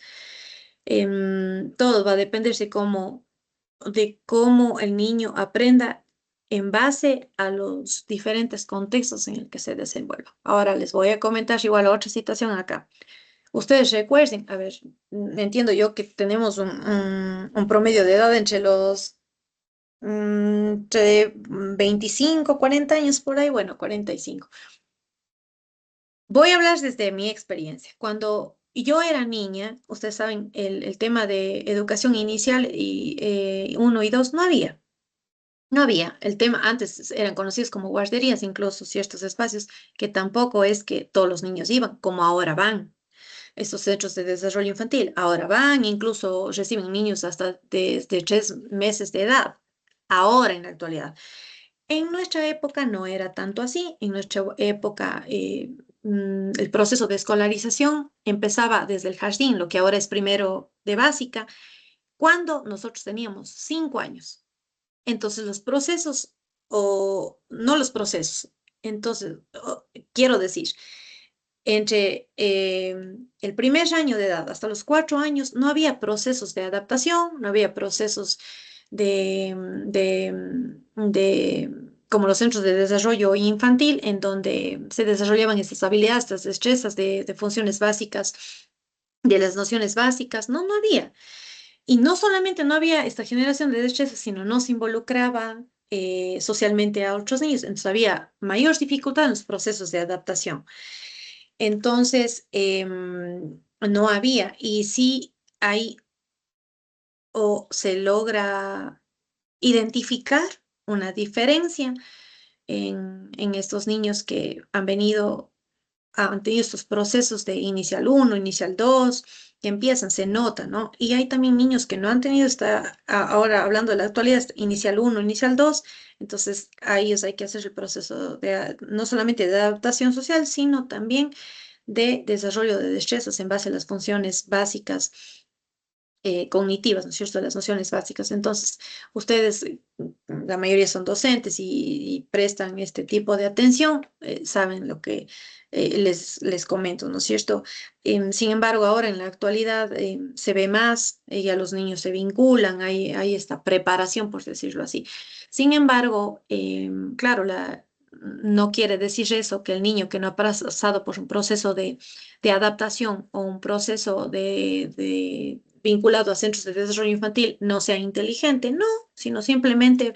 Todo va a depender de cómo el niño aprenda en base a los diferentes contextos en el que se desenvuelva. Ahora les voy a comentar igual otra situación acá. Ustedes recuerden, a ver, entiendo yo que tenemos un promedio de edad entre 25, 40 años por ahí, bueno, 45. Voy a hablar desde mi experiencia. Cuando yo era niña, ustedes saben, el tema de educación inicial y 1 y 2 no había. No había. El tema antes eran conocidos como guarderías, incluso ciertos espacios que tampoco es que todos los niños iban, como ahora van. Estos centros de desarrollo infantil ahora van, incluso reciben niños hasta desde 3 meses de edad, ahora en la actualidad. En nuestra época no era tanto así. En nuestra época el proceso de escolarización empezaba desde el jardín, lo que ahora es primero de básica, cuando nosotros teníamos 5 años. Entonces los procesos, o no los procesos, entonces quiero decir, entre el primer año de edad hasta los 4 años no había procesos de adaptación, no había procesos de, como los centros de desarrollo infantil, en donde se desarrollaban estas habilidades, estas destrezas de funciones básicas, de las nociones básicas. No, no había. Y no solamente no había esta generación de destrezas, sino no se involucraba socialmente a otros niños, entonces había mayor dificultad en los procesos de adaptación. Entonces, no había, y sí hay o se logra identificar una diferencia en estos niños que han tenido estos procesos de inicial 1, inicial 2, que empiezan, se nota, ¿no? Y hay también niños que no han tenido ahora hablando de la actualidad, inicial 1, inicial 2, entonces a ellos hay que hacer el proceso no solamente de adaptación social, sino también de desarrollo de destrezas en base a las funciones básicas cognitivas, ¿no es cierto? Las nociones básicas. Entonces, ustedes, la mayoría son docentes y prestan este tipo de atención, saben lo que les comento, ¿no es cierto? Sin embargo, ahora en la actualidad se ve más, ya los niños se vinculan, hay esta preparación, por decirlo así. Sin embargo, claro, no quiere decir eso que el niño que no ha pasado por un proceso de adaptación o un proceso vinculado a centros de desarrollo infantil no sea inteligente, no, sino simplemente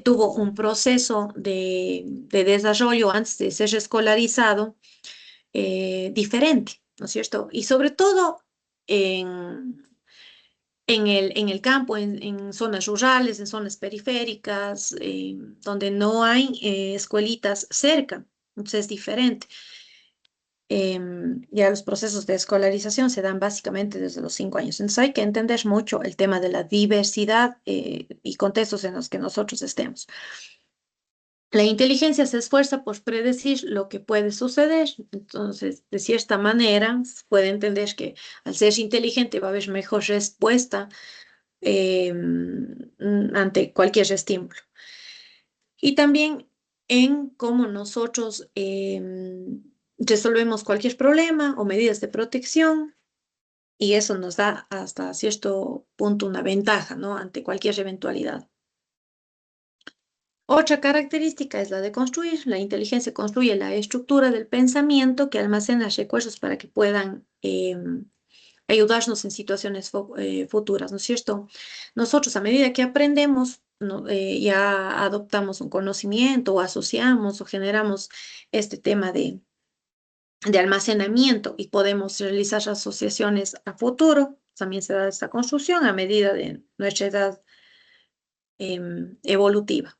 tuvo un proceso de desarrollo antes de ser escolarizado diferente, ¿no es cierto? Y sobre todo en, en el campo, en zonas rurales, en zonas periféricas, donde no hay escuelitas cerca, entonces es diferente. Ya los procesos de escolarización se dan básicamente desde los 5 años. Entonces hay que entender mucho el tema de la diversidad y contextos en los que nosotros estemos. La inteligencia se esfuerza por predecir lo que puede suceder. Entonces, de cierta manera, se puede entender que al ser inteligente va a haber mejor respuesta ante cualquier estímulo. Y también en cómo nosotros resolvemos cualquier problema o medidas de protección, y eso nos da hasta cierto punto una ventaja, ¿no? Ante cualquier eventualidad. Otra característica es la de construir. La inteligencia construye la estructura del pensamiento que almacena recursos para que puedan ayudarnos en situaciones futuras, ¿no es cierto? Nosotros, a medida que aprendemos, ya adoptamos un conocimiento o asociamos o generamos este tema de almacenamiento y podemos realizar asociaciones a futuro. También se da esta construcción a medida de nuestra edad evolutiva.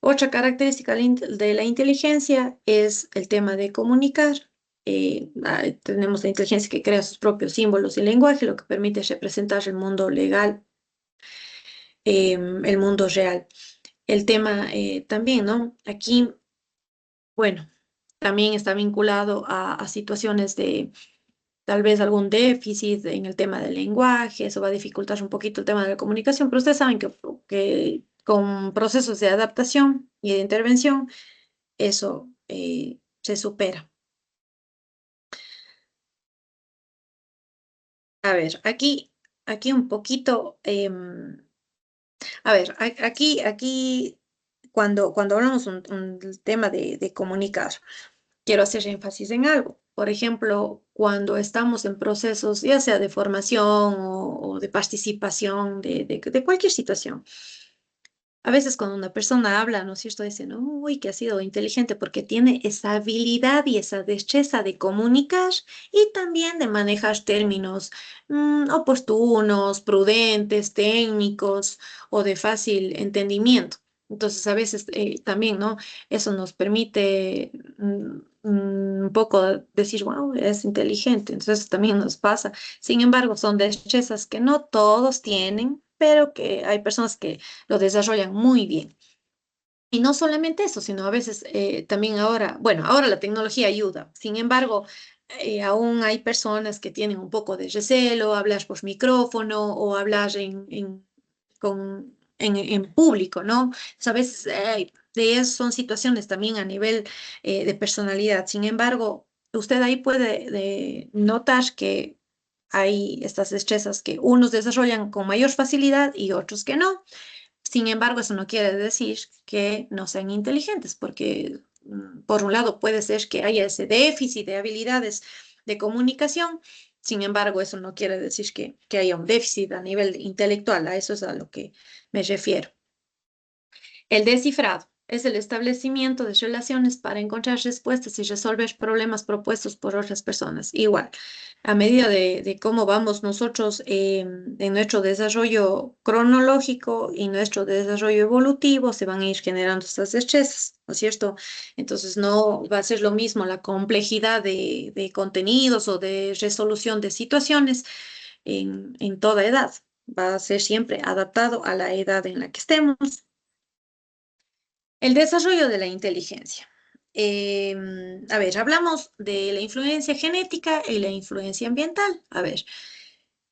Otra característica de la inteligencia es el tema de comunicar. Tenemos la inteligencia que crea sus propios símbolos y lenguaje, lo que permite representar el mundo legal, el mundo real. El tema también, ¿no? Aquí, bueno, también está vinculado a situaciones de tal vez algún déficit en el tema del lenguaje, eso va a dificultar un poquito el tema de la comunicación, pero ustedes saben que con procesos de adaptación y de intervención, eso se supera. A ver, aquí un poquito, a ver, aquí cuando hablamos un tema de comunicar, quiero hacer énfasis en algo. Por ejemplo, cuando estamos en procesos, ya sea de formación o de participación de cualquier situación, a veces cuando una persona habla, ¿no es cierto? Dicen, uy, que ha sido inteligente porque tiene esa habilidad y esa destreza de comunicar y también de manejar términos oportunos, prudentes, técnicos o de fácil entendimiento. Entonces, a veces también, ¿no? Eso nos permite un poco decir, wow, es inteligente. Entonces, también nos pasa. Sin embargo, son destrezas que no todos tienen, pero que hay personas que lo desarrollan muy bien. Y no solamente eso, sino a veces también ahora, bueno, ahora la tecnología ayuda. Sin embargo, aún hay personas que tienen un poco de recelo, hablar por micrófono o hablar en público, ¿no? Entonces, a veces de eso son situaciones también a nivel de personalidad. Sin embargo, usted ahí puede notar que hay estas destrezas que unos desarrollan con mayor facilidad y otros que no. Sin embargo, eso no quiere decir que no sean inteligentes, porque por un lado puede ser que haya ese déficit de habilidades de comunicación. Sin embargo, eso no quiere decir que haya un déficit a nivel intelectual. A eso es a lo que me refiero. El descifrado es el establecimiento de relaciones para encontrar respuestas y resolver problemas propuestos por otras personas. Igual, a medida de cómo vamos nosotros en nuestro desarrollo cronológico y nuestro desarrollo evolutivo, se van a ir generando estas destrezas, ¿no es cierto? Entonces, no va a ser lo mismo la complejidad de contenidos o de resolución de situaciones en toda edad. Va a ser siempre adaptado a la edad en la que estemos. El desarrollo de la inteligencia. A ver, hablamos de la influencia genética y la influencia ambiental. A ver,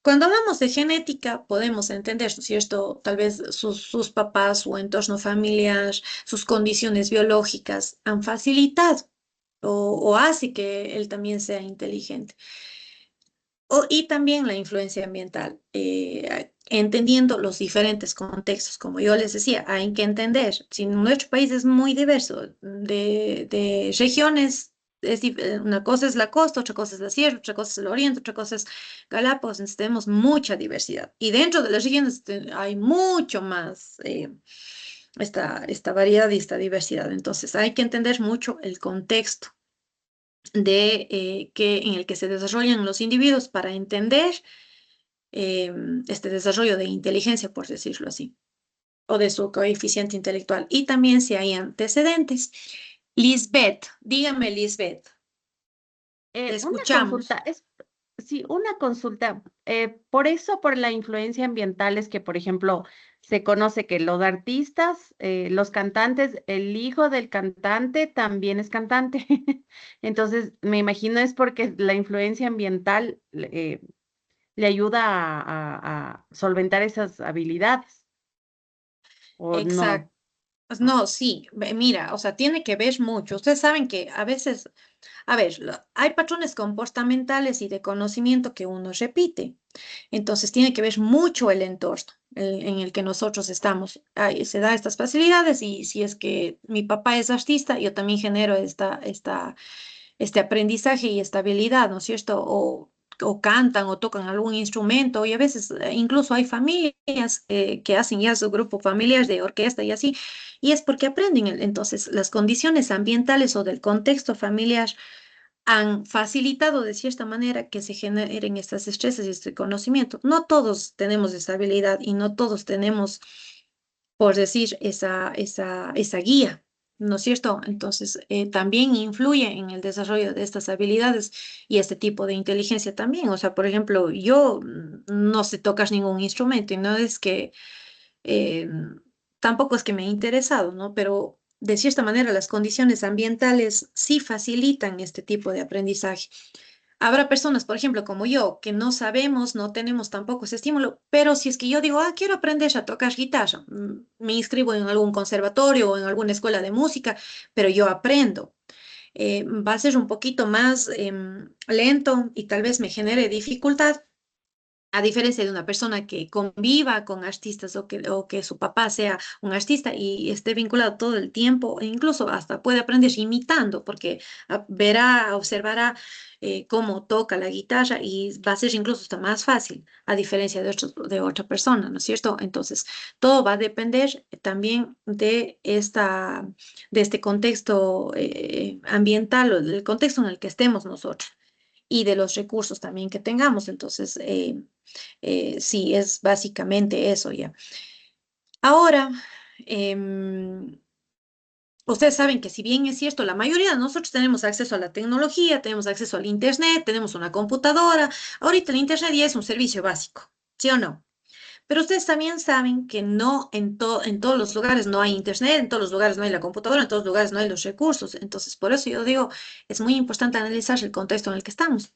cuando hablamos de genética, podemos entender, ¿no es cierto? Tal vez sus papás, su entorno familiar, sus condiciones biológicas han facilitado o hace que él también sea inteligente. Y también la influencia ambiental, entendiendo los diferentes contextos. Como yo les decía, hay que entender, si nuestro país es muy diverso, de regiones una cosa es la costa, otra cosa es la sierra, otra cosa es el oriente, otra cosa es Galápagos, entonces tenemos mucha diversidad. Y dentro de las regiones hay mucho más esta variedad y esta diversidad. Entonces hay que entender mucho el contexto en el que se desarrollan los individuos para entender este desarrollo de inteligencia, por decirlo así, o de su coeficiente intelectual. Y también si hay antecedentes. Lisbeth, dígame, Lisbeth, te Una escuchamos. consulta, sí, una consulta. Por eso, por la influencia ambiental, es que, por ejemplo, se conoce que los artistas, los cantantes, el hijo del cantante también es cantante. Entonces, me imagino es porque la influencia ambiental le ayuda a solventar esas habilidades, ¿o no? Exacto. No, sí, mira, o sea, tiene que ver mucho. Ustedes saben que a veces, a ver, hay patrones comportamentales y de conocimiento que uno repite. Entonces, tiene que ver mucho el entorno en el que nosotros estamos. Ahí se da estas facilidades y si es que mi papá es artista, yo también genero este aprendizaje y esta habilidad, ¿no es cierto? O cantan o tocan algún instrumento y a veces incluso hay familias que hacen ya su grupo familiar de orquesta y así, y es porque aprenden. Entonces, las condiciones ambientales o del contexto familiar han facilitado de cierta manera que se generen estas destrezas y este conocimiento. No todos tenemos esa habilidad y no todos tenemos, por decir, esa guía, ¿no es cierto? Entonces, también influye en el desarrollo de estas habilidades y este tipo de inteligencia también. O sea, por ejemplo, yo no sé tocar ningún instrumento y no es que eh, tampoco es que me ha interesado, ¿no? Pero de cierta manera las condiciones ambientales sí facilitan este tipo de aprendizaje. Habrá personas, por ejemplo, como yo, que no sabemos, no tenemos tampoco ese estímulo, pero si es que yo digo, quiero aprender a tocar guitarra, me inscribo en algún conservatorio o en alguna escuela de música, pero yo aprendo. Va a ser un poquito más lento y tal vez me genere dificultad, a diferencia de una persona que conviva con artistas o que su papá sea un artista y esté vinculado todo el tiempo, e incluso hasta puede aprender imitando, porque verá, observará cómo toca la guitarra y va a ser incluso hasta más fácil, a diferencia de otra persona, ¿no es cierto? Entonces, todo va a depender también de este contexto ambiental o del contexto en el que estemos nosotros y de los recursos también que tengamos. Entonces, sí, es básicamente eso ya. Ahora, em, ustedes saben que si bien es cierto, la mayoría de nosotros tenemos acceso a la tecnología, tenemos acceso al Internet, tenemos una computadora, ahorita el Internet ya es un servicio básico, ¿sí o no? Pero ustedes también saben que no en todos los lugares no hay Internet, en todos los lugares no hay la computadora, en todos los lugares no hay los recursos. Entonces, por eso yo digo, es muy importante analizar el contexto en el que estamos.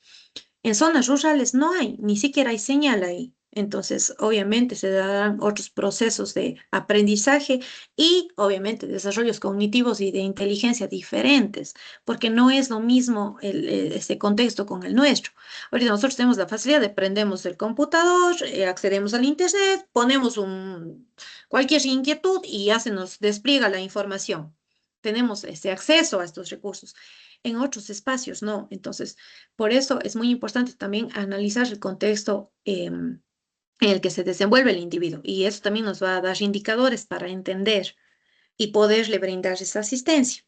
En zonas rurales no hay, ni siquiera hay señal ahí. Entonces, obviamente se darán otros procesos de aprendizaje y, obviamente, desarrollos cognitivos y de inteligencia diferentes, porque no es lo mismo este contexto con el nuestro. Ahorita nosotros tenemos la facilidad de prendemos el computador, accedemos al internet, ponemos cualquier inquietud y ya se nos despliega la información. Tenemos ese acceso a estos recursos. En otros espacios no. Entonces, por eso es muy importante también analizar el contexto en el que se desenvuelve el individuo y eso también nos va a dar indicadores para entender y poderle brindar esa asistencia.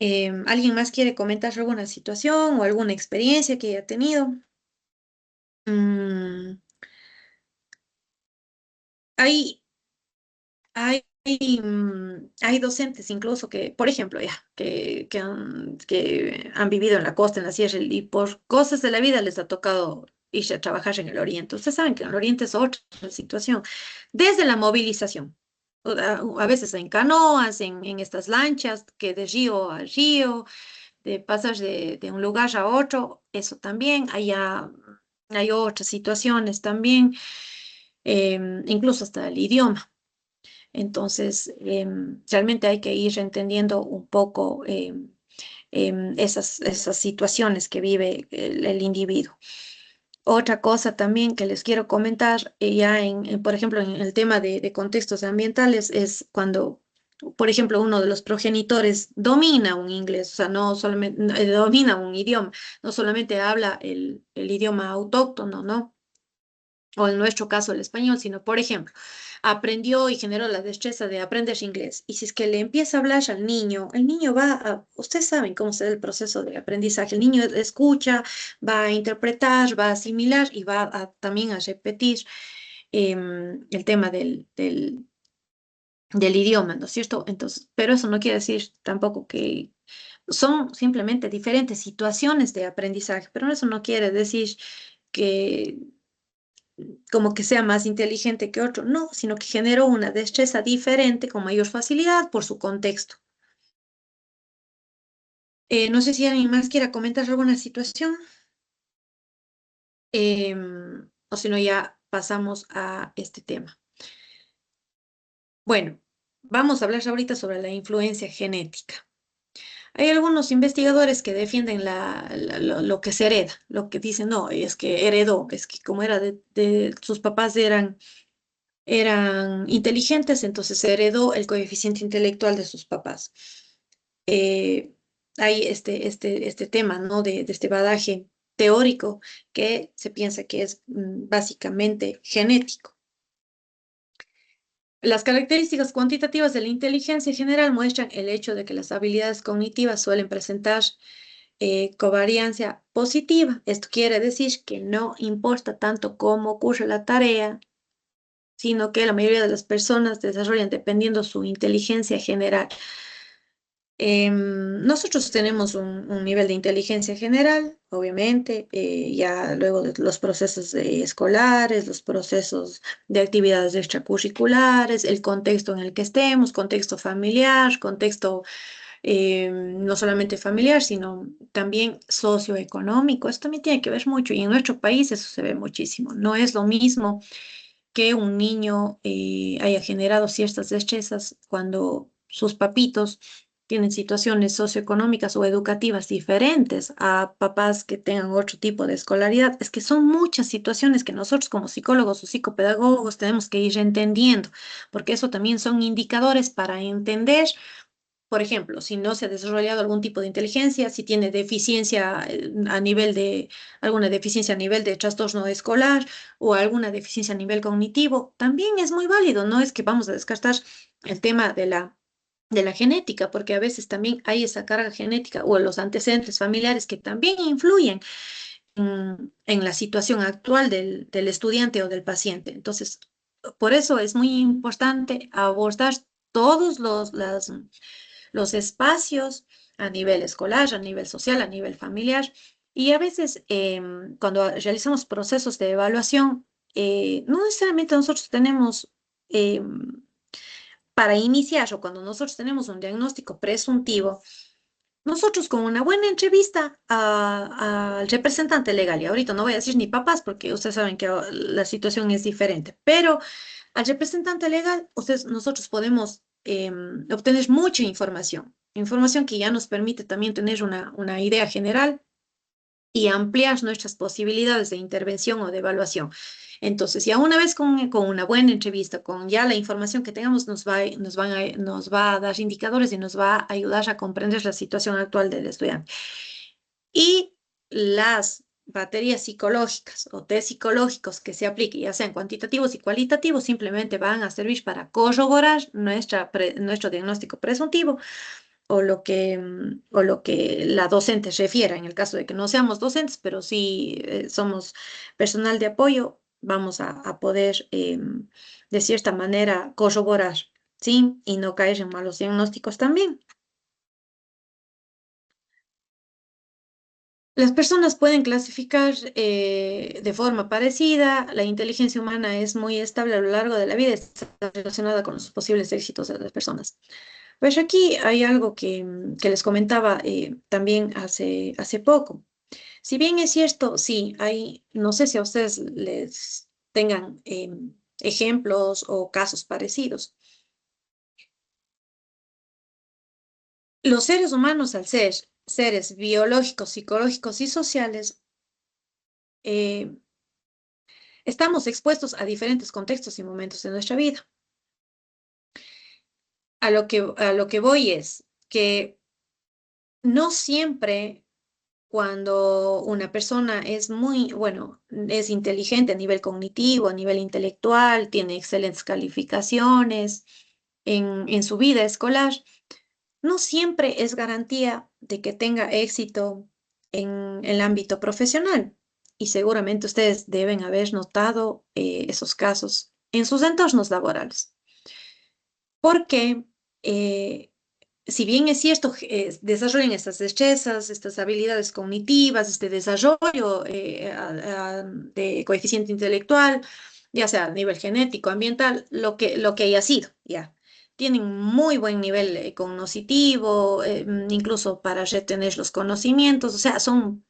¿Alguien más quiere comentar alguna situación o alguna experiencia que haya tenido? Mm, hay, hay docentes incluso que, por ejemplo, que han vivido en la costa, en la sierra, y por cosas de la vida les ha tocado irse a trabajar en el oriente. Ustedes saben que en el oriente es otra situación. Desde la movilización, a veces en canoas, en estas lanchas que de río a río, de pasar de un lugar a otro, eso también. Hay otras situaciones también, incluso hasta el idioma. Entonces, realmente hay que ir entendiendo un poco esas situaciones que vive el individuo. Otra cosa también que les quiero comentar, por ejemplo, en el tema de contextos ambientales, es cuando por ejemplo, uno de los progenitores domina un inglés, o sea, no solamente domina un idioma, no solamente habla el idioma autóctono, ¿no? O en nuestro caso el español, sino, por ejemplo, aprendió y generó la destreza de aprender inglés. Y si es que le empieza a hablar al niño, el niño va a, ustedes saben cómo se da el proceso de aprendizaje, el niño escucha, va a interpretar, va a asimilar y va también a repetir el tema del idioma, ¿no es cierto? Entonces, pero eso no quiere decir tampoco que son simplemente diferentes situaciones de aprendizaje, pero eso no quiere decir que como que sea más inteligente que otro, no, sino que generó una destreza diferente con mayor facilidad por su contexto. No sé si alguien más quiera comentar alguna situación, o si no, ya pasamos a este tema. Bueno, vamos a hablar ahorita sobre la influencia genética. Hay algunos investigadores que defienden lo que se hereda, lo que dicen, no, es que heredó, es que como era sus papás eran inteligentes, entonces se heredó el coeficiente intelectual de sus papás. Hay este tema, ¿no? De este badaje teórico que se piensa que es básicamente genético. Las características cuantitativas de la inteligencia general muestran el hecho de que las habilidades cognitivas suelen presentar covariancia positiva. Esto quiere decir que no importa tanto cómo ocurre la tarea, sino que la mayoría de las personas desarrollan dependiendo su inteligencia general. Nosotros tenemos un nivel de inteligencia general, obviamente, ya luego de los procesos escolares, los procesos de actividades extracurriculares, el contexto en el que estemos, contexto familiar, contexto no solamente familiar, sino también socioeconómico. Esto también tiene que ver mucho y en nuestro país eso se ve muchísimo. No es lo mismo que un niño haya generado ciertas destrezas cuando sus papitos tienen situaciones socioeconómicas o educativas diferentes a papás que tengan otro tipo de escolaridad. Es que son muchas situaciones que nosotros como psicólogos o psicopedagogos tenemos que ir entendiendo, porque eso también son indicadores para entender, por ejemplo, si no se ha desarrollado algún tipo de inteligencia, si tiene deficiencia a nivel de, alguna deficiencia a nivel de trastorno escolar o alguna deficiencia a nivel cognitivo, también es muy válido. No es que vamos a descartar el tema de la genética, porque a veces también hay esa carga genética o los antecedentes familiares que también influyen en la situación actual del estudiante o del paciente. Entonces, por eso es muy importante abordar todos los espacios a nivel escolar, a nivel social, a nivel familiar. Y a veces cuando realizamos procesos de evaluación, no necesariamente nosotros tenemos, para iniciar o cuando nosotros tenemos un diagnóstico presuntivo, nosotros con una buena entrevista al representante legal, y ahorita no voy a decir ni papás porque ustedes saben que la situación es diferente, pero al representante legal, nosotros podemos obtener mucha información, información que ya nos permite también tener una idea general y ampliar nuestras posibilidades de intervención o de evaluación. Entonces, ya una vez con una buena entrevista, con ya la información que tengamos, nos va a dar indicadores y nos va a ayudar a comprender la situación actual del estudiante. Y las baterías psicológicas o test psicológicos que se apliquen, ya sean cuantitativos y cualitativos, simplemente van a servir para corroborar nuestro diagnóstico presuntivo o lo que la docente refiera. En el caso de que no seamos docentes, pero sí somos personal de apoyo, vamos a poder de cierta manera corroborar, ¿sí? Y no caer en malos diagnósticos también. Las personas pueden clasificar de forma parecida. La inteligencia humana es muy estable a lo largo de la vida, está relacionada con los posibles éxitos de las personas. Pues aquí hay algo que les comentaba también hace poco. Si bien es cierto, sí, no sé si a ustedes les tengan ejemplos o casos parecidos. Los seres humanos, al ser seres biológicos, psicológicos y sociales, eh, estamos expuestos a diferentes contextos y momentos de nuestra vida. a lo que voy es que no siempre cuando una persona es muy, bueno, es inteligente a nivel cognitivo, a nivel intelectual, tiene excelentes calificaciones en su vida escolar, no siempre es garantía de que tenga éxito en el ámbito profesional. Y seguramente ustedes deben haber notado esos casos en sus entornos laborales. Porque si bien es cierto, desarrollan estas destrezas, estas habilidades cognitivas, este desarrollo de coeficiente intelectual, ya sea a nivel genético, ambiental, lo que haya sido, ya. Tienen muy buen nivel cognitivo, incluso para retener los conocimientos, o sea, son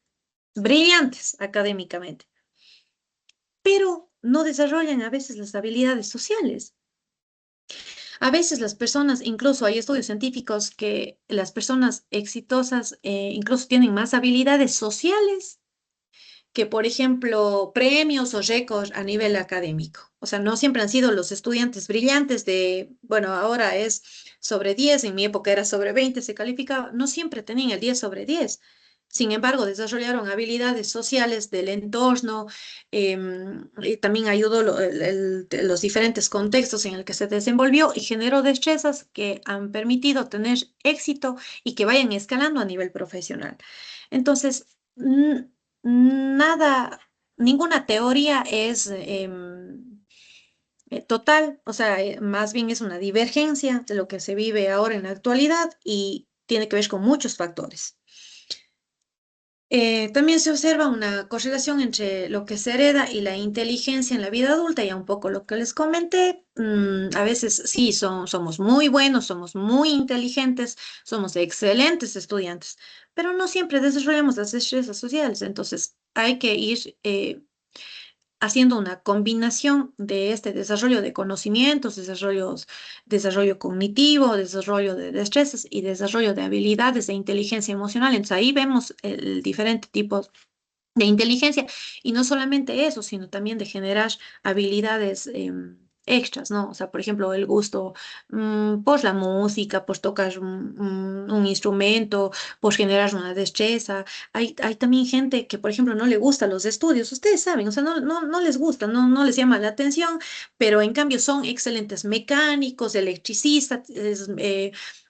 brillantes académicamente, pero no desarrollan a veces las habilidades sociales. A veces las personas, incluso hay estudios científicos que las personas exitosas incluso tienen más habilidades sociales que, por ejemplo, premios o récords a nivel académico. O sea, no siempre han sido los estudiantes brillantes de, bueno, ahora es sobre 10, en mi época era sobre 20, se calificaba, no siempre tenían el 10 sobre 10. Sin embargo, desarrollaron habilidades sociales del entorno, y también ayudó los diferentes contextos en el que se desenvolvió y generó destrezas que han permitido tener éxito y que vayan escalando a nivel profesional. Entonces, nada, ninguna teoría es total, o sea, más bien es una divergencia de lo que se vive ahora en la actualidad y tiene que ver con muchos factores. También se observa una correlación entre lo que se hereda y la inteligencia en la vida adulta, ya un poco lo que les comenté. A veces sí, somos muy buenos, somos muy inteligentes, somos excelentes estudiantes, pero no siempre desarrollamos las destrezas sociales, entonces hay que ir haciendo una combinación de este desarrollo de conocimientos, desarrollo cognitivo, desarrollo de destrezas y desarrollo de habilidades de inteligencia emocional. Entonces ahí vemos el diferente tipo de inteligencia y no solamente eso, sino también de generar habilidades extras, ¿no? O sea, por ejemplo, el gusto por la música, por tocar un instrumento, por generar una destreza. Hay también gente que, por ejemplo, no le gustan los estudios, ustedes saben, o sea, no les gusta, no les llama la atención, pero en cambio son excelentes mecánicos, electricistas,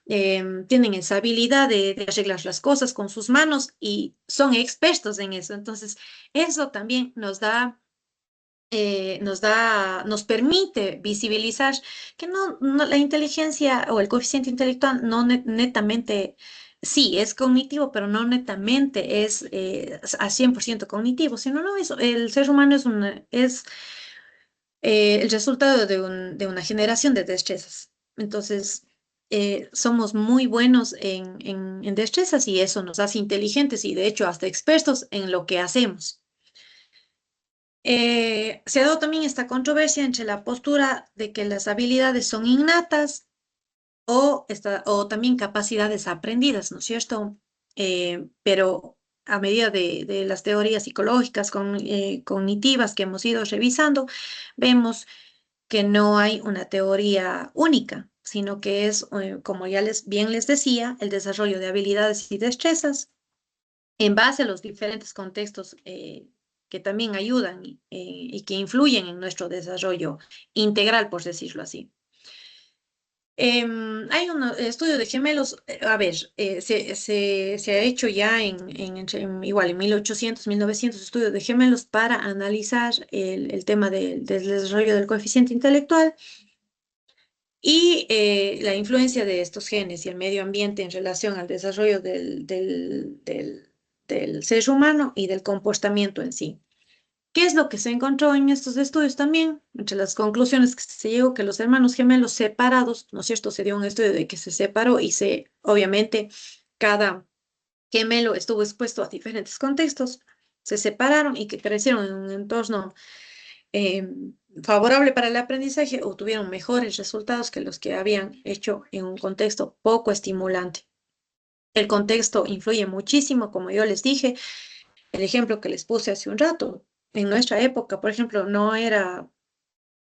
tienen esa habilidad de arreglar las cosas con sus manos y son expertos en eso. Entonces, eso también nos permite visibilizar que la inteligencia o el coeficiente intelectual no netamente, sí, es cognitivo, pero no netamente es a 100% cognitivo, sino no, el ser humano es el resultado de una generación de destrezas. Entonces, somos muy buenos en destrezas y eso nos hace inteligentes y de hecho hasta expertos en lo que hacemos. Se ha dado también esta controversia entre la postura de que las habilidades son innatas o también capacidades aprendidas, ¿no es cierto? Pero a medida de las teorías psicológicas cognitivas que hemos ido revisando, vemos que no hay una teoría única, sino que es, como ya bien les decía, el desarrollo de habilidades y destrezas en base a los diferentes contextos que también ayudan y que influyen en nuestro desarrollo integral, por decirlo así. Hay un estudio de gemelos, a ver, se ha hecho ya igual en 1800, 1900 estudios de gemelos para analizar el tema del desarrollo del coeficiente intelectual y la influencia de estos genes y el medio ambiente en relación al desarrollo del ser humano y del comportamiento en sí. ¿Qué es lo que se encontró en estos estudios también? Entre las conclusiones que se llegó que los hermanos gemelos separados, ¿no es cierto? Se dio un estudio de que se separó y obviamente, cada gemelo estuvo expuesto a diferentes contextos, se separaron y que crecieron en un entorno eh, favorable para el aprendizaje o tuvieron mejores resultados que los que habían hecho en un contexto poco estimulante. El contexto influye muchísimo, como yo les dije, el ejemplo que les puse hace un rato. En nuestra época, por ejemplo, no era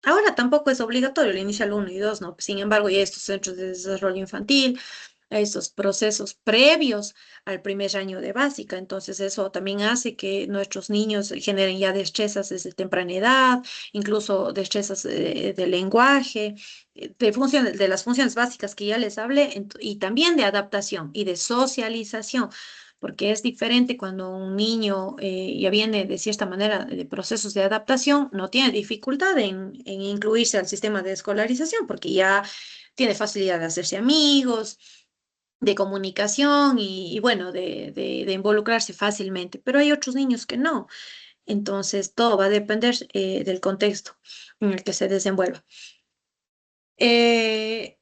Ahora tampoco es obligatorio el inicial 1 y 2, ¿no? Sin embargo, ya estos centros de desarrollo infantil, estos procesos previos al primer año de básica, entonces eso también hace que nuestros niños generen ya destrezas desde temprana edad, incluso destrezas de lenguaje, de las funciones básicas que ya les hablé, y también de adaptación y de socialización, porque es diferente cuando un niño ya viene de cierta manera de procesos de adaptación, no tiene dificultad en incluirse al sistema de escolarización, porque ya tiene facilidad de hacerse amigos, de comunicación y bueno, de involucrarse fácilmente, pero hay otros niños que no. Entonces, todo va a depender del contexto en el que se desenvuelva. Eh,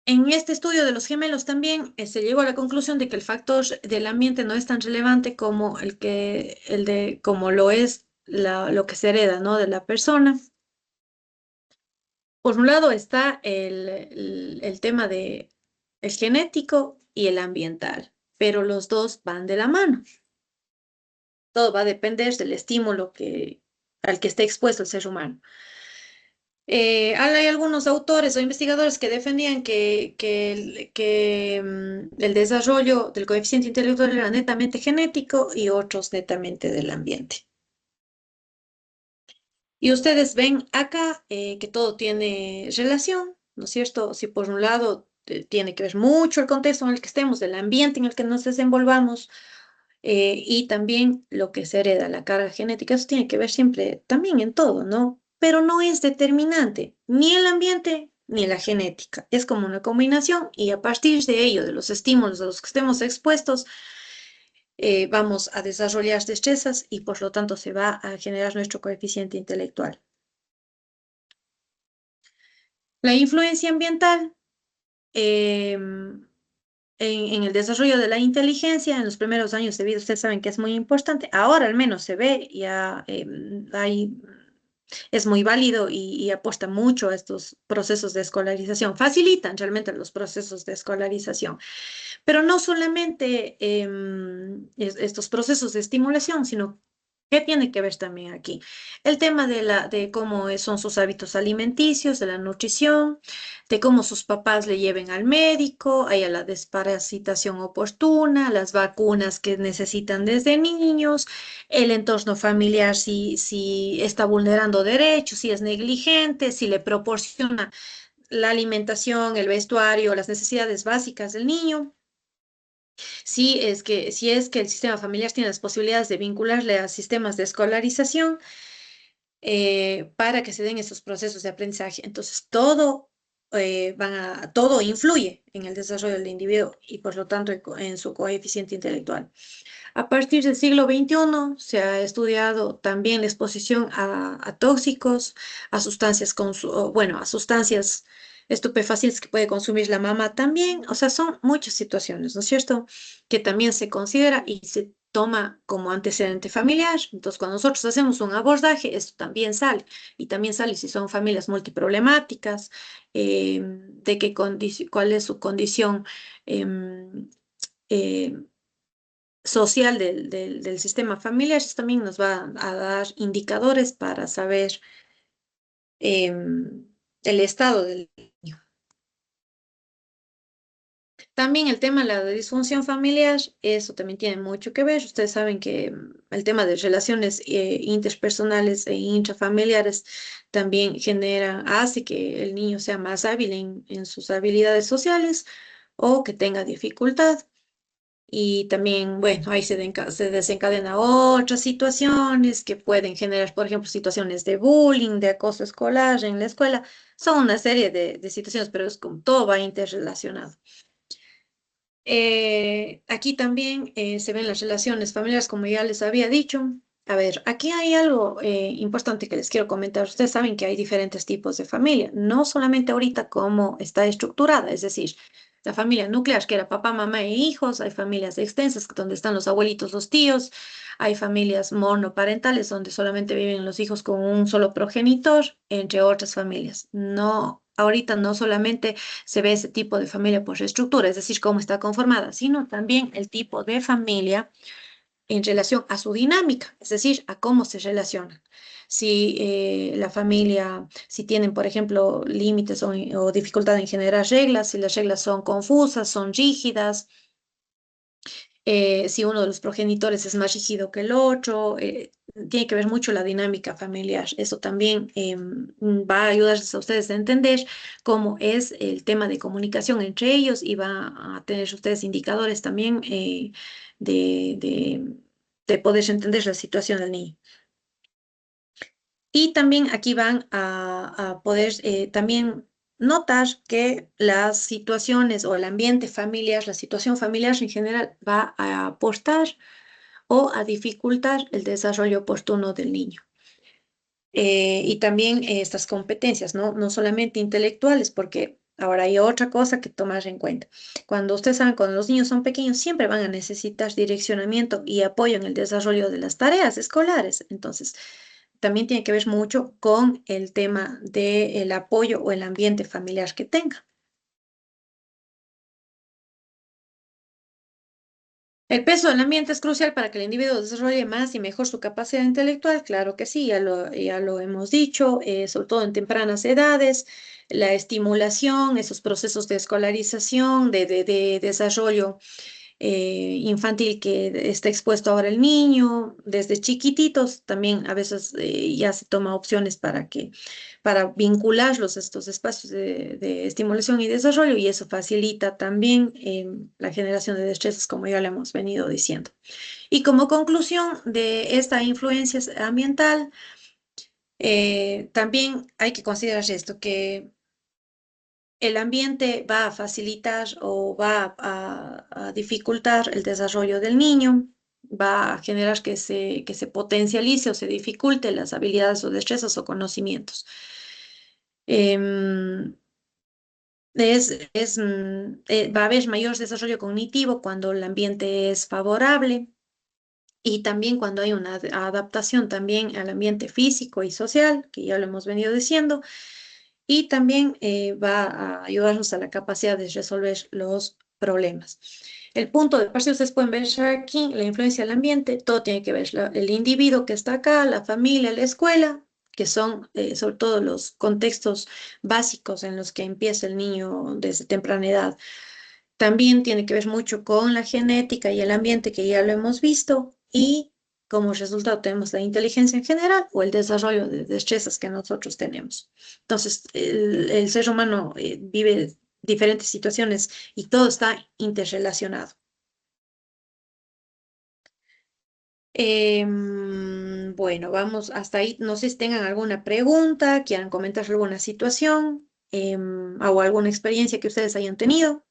En este estudio de los gemelos también se llegó a la conclusión de que el factor del ambiente no es tan relevante como como lo es lo que se hereda, ¿no? De la persona. Por un lado está el tema de el genético y el ambiental, pero los dos van de la mano. Todo va a depender del estímulo al que esté expuesto el ser humano. Hay algunos autores o investigadores que defendían que el desarrollo del coeficiente intelectual era netamente genético y otros netamente del ambiente. Y ustedes ven acá que todo tiene relación, ¿no es cierto? Si por un lado tiene que ver mucho el contexto en el que estemos, el ambiente en el que nos desenvolvamos, y también lo que se hereda, la carga genética, eso tiene que ver siempre también en todo, ¿no? Pero no es determinante, ni el ambiente ni la genética. Es como una combinación y a partir de ello, de los estímulos a los que estemos expuestos, vamos a desarrollar destrezas y por lo tanto se va a generar nuestro coeficiente intelectual. La influencia ambiental. En el desarrollo de la inteligencia, en los primeros años de vida, ustedes saben que es muy importante. Ahora al menos se ve, ya es muy válido y apuesta mucho a estos procesos de escolarización. Facilitan realmente los procesos de escolarización. Pero no solamente estos procesos de estimulación, sino ¿qué tiene que ver también aquí? El tema de cómo son sus hábitos alimenticios, de la nutrición, de cómo sus papás le lleven al médico, hay a la desparasitación oportuna, las vacunas que necesitan desde niños, el entorno familiar si está vulnerando derechos, si es negligente, si le proporciona la alimentación, el vestuario, las necesidades básicas del niño. Si es que el sistema familiar tiene las posibilidades de vincularle a sistemas de escolarización para que se den estos procesos de aprendizaje. Entonces, todo influye en el desarrollo del individuo y por lo tanto en su coeficiente intelectual. A partir del siglo XXI se ha estudiado también la exposición a tóxicos, a sustancias, a sustancias estupefacientes que puede consumir la mamá también. O sea, son muchas situaciones, ¿no es cierto? Que también se considera y se toma como antecedente familiar. Entonces, cuando nosotros hacemos un abordaje, esto también sale. Y también sale si son familias multiproblemáticas, cuál es su condición eh, social del sistema familiar. Eso también nos va a dar indicadores para saber el estado del niño. También el tema de la disfunción familiar, eso también tiene mucho que ver. Ustedes saben que el tema de relaciones interpersonales e intrafamiliares también hace que el niño sea más hábil en sus habilidades sociales o que tenga dificultad. Y también, bueno, ahí se desencadena otras situaciones que pueden generar, por ejemplo, situaciones de bullying, de acoso escolar en la escuela. Son una serie de situaciones, pero es como todo va interrelacionado. Aquí también se ven las relaciones familiares, como ya les había dicho. A ver, aquí hay algo importante que les quiero comentar. Ustedes saben que hay diferentes tipos de familia, no solamente ahorita cómo está estructurada, es decir, la familia nuclear, que era papá, mamá e hijos, hay familias extensas donde están los abuelitos, los tíos, hay familias monoparentales donde solamente viven los hijos con un solo progenitor, entre otras familias. No, ahorita no solamente se ve ese tipo de familia por estructura, es decir, cómo está conformada, sino también el tipo de familia en relación a su dinámica, es decir, a cómo se relacionan. si la familia, si tienen, por ejemplo, límites o dificultad en generar reglas, si las reglas son confusas, son rígidas, si uno de los progenitores es más rígido que el otro, tiene que ver mucho la dinámica familiar. Eso también va a ayudarles a ustedes a entender cómo es el tema de comunicación entre ellos y va a tener ustedes indicadores también de, de, de poder entender la situación del niño. Y también aquí van a poder también notar que las situaciones o el ambiente familiar, la situación familiar en general va a aportar o a dificultar el desarrollo oportuno del niño. Y también estas competencias, ¿no? No solamente intelectuales, porque ahora hay otra cosa que tomar en cuenta. Cuando ustedes saben, cuando los niños son pequeños, siempre van a necesitar direccionamiento y apoyo en el desarrollo de las tareas escolares. Entonces, también tiene que ver mucho con el tema del apoyo o el ambiente familiar que tenga. El peso del ambiente es crucial para que el individuo desarrolle más y mejor su capacidad intelectual. Claro que sí, ya lo hemos dicho, sobre todo en tempranas edades, la estimulación, esos procesos de escolarización, de desarrollo infantil que está expuesto ahora el niño, desde chiquititos, también a veces ya se toma opciones para vincularlos a estos espacios de estimulación y desarrollo, y eso facilita también la generación de destrezas, como ya le hemos venido diciendo. Y como conclusión de esta influencia ambiental, también hay que considerar esto, que el ambiente va a facilitar o va a dificultar el desarrollo del niño, va a generar que se potencialice o se dificulte las habilidades o destrezas o conocimientos. Em, va a haber mayor desarrollo cognitivo cuando el ambiente es favorable y también cuando hay una adaptación también al ambiente físico y social, que ya lo hemos venido diciendo, y también va a ayudarnos a la capacidad de resolver los problemas. El punto de partida, ustedes pueden ver aquí la influencia del ambiente, todo tiene que ver el individuo que está acá, la familia, la escuela, que son sobre todo los contextos básicos en los que empieza el niño desde temprana edad. También tiene que ver mucho con la genética y el ambiente, que ya lo hemos visto, y como resultado tenemos la inteligencia en general o el desarrollo de destrezas que nosotros tenemos. Entonces, el ser humano vive diferentes situaciones y todo está interrelacionado. Bueno, vamos hasta ahí. No sé si tengan alguna pregunta, quieran comentar alguna situación o alguna experiencia que ustedes hayan tenido.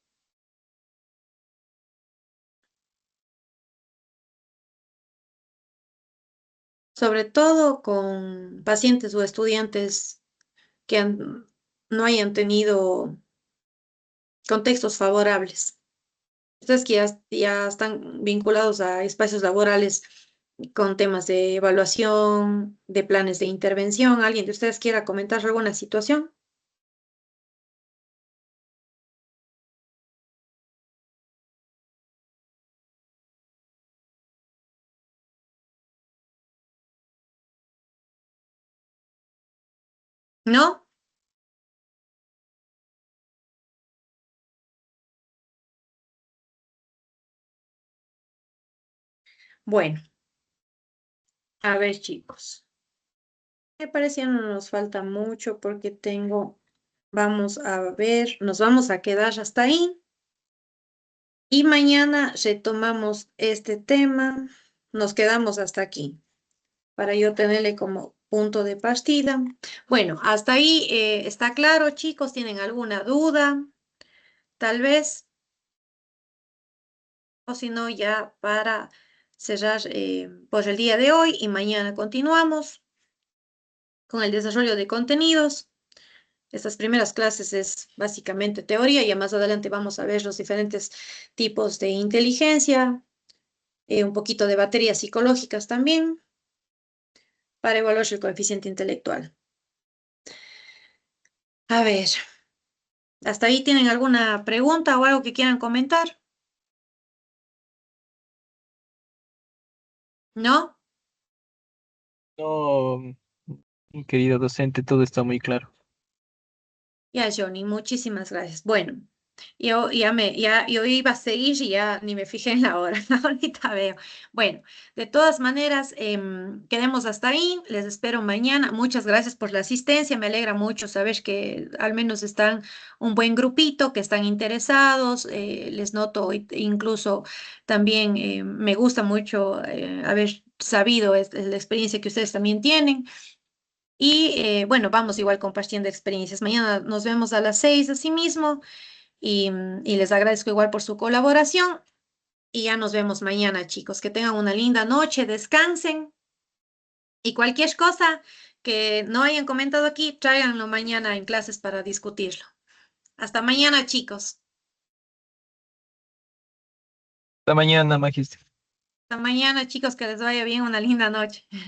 Sobre todo con pacientes o estudiantes que no hayan tenido contextos favorables. Ustedes que ya están vinculados a espacios laborales con temas de evaluación, de planes de intervención. ¿Alguien de ustedes quiera comentar alguna situación? ¿No? Bueno, a ver, chicos. Me parece que no nos falta mucho porque vamos a ver, nos vamos a quedar hasta ahí. Y mañana retomamos este tema, nos quedamos hasta aquí, para yo tenerle como punto de partida. Bueno, hasta ahí está claro, chicos, ¿tienen alguna duda? Tal vez, o si no, ya para cerrar por el día de hoy y mañana continuamos con el desarrollo de contenidos. Estas primeras clases es básicamente teoría, y más adelante vamos a ver los diferentes tipos de inteligencia, un poquito de baterías psicológicas también, para evaluar el coeficiente intelectual. A ver, ¿hasta ahí tienen alguna pregunta o algo que quieran comentar? ¿No? No, Mi querido docente, todo está muy claro. Ya, Johnny, muchísimas gracias. Bueno, yo iba a seguir y ya ni me fijé en la hora. Ahorita veo. Bueno, de todas maneras, quedemos hasta ahí. Les espero mañana. Muchas gracias por la asistencia. Me alegra mucho saber que al menos están un buen grupito, que están interesados. Les noto incluso también me gusta mucho haber sabido la experiencia que ustedes también tienen. Y bueno, vamos igual compartiendo experiencias. Mañana nos vemos a las 6 así mismo y les agradezco igual por su colaboración y ya nos vemos mañana, chicos. Que tengan una linda noche, descansen y cualquier cosa que no hayan comentado aquí, tráiganlo mañana en clases para discutirlo. Hasta mañana, chicos. Hasta mañana, magíster. Hasta mañana, chicos, que les vaya bien, una linda noche.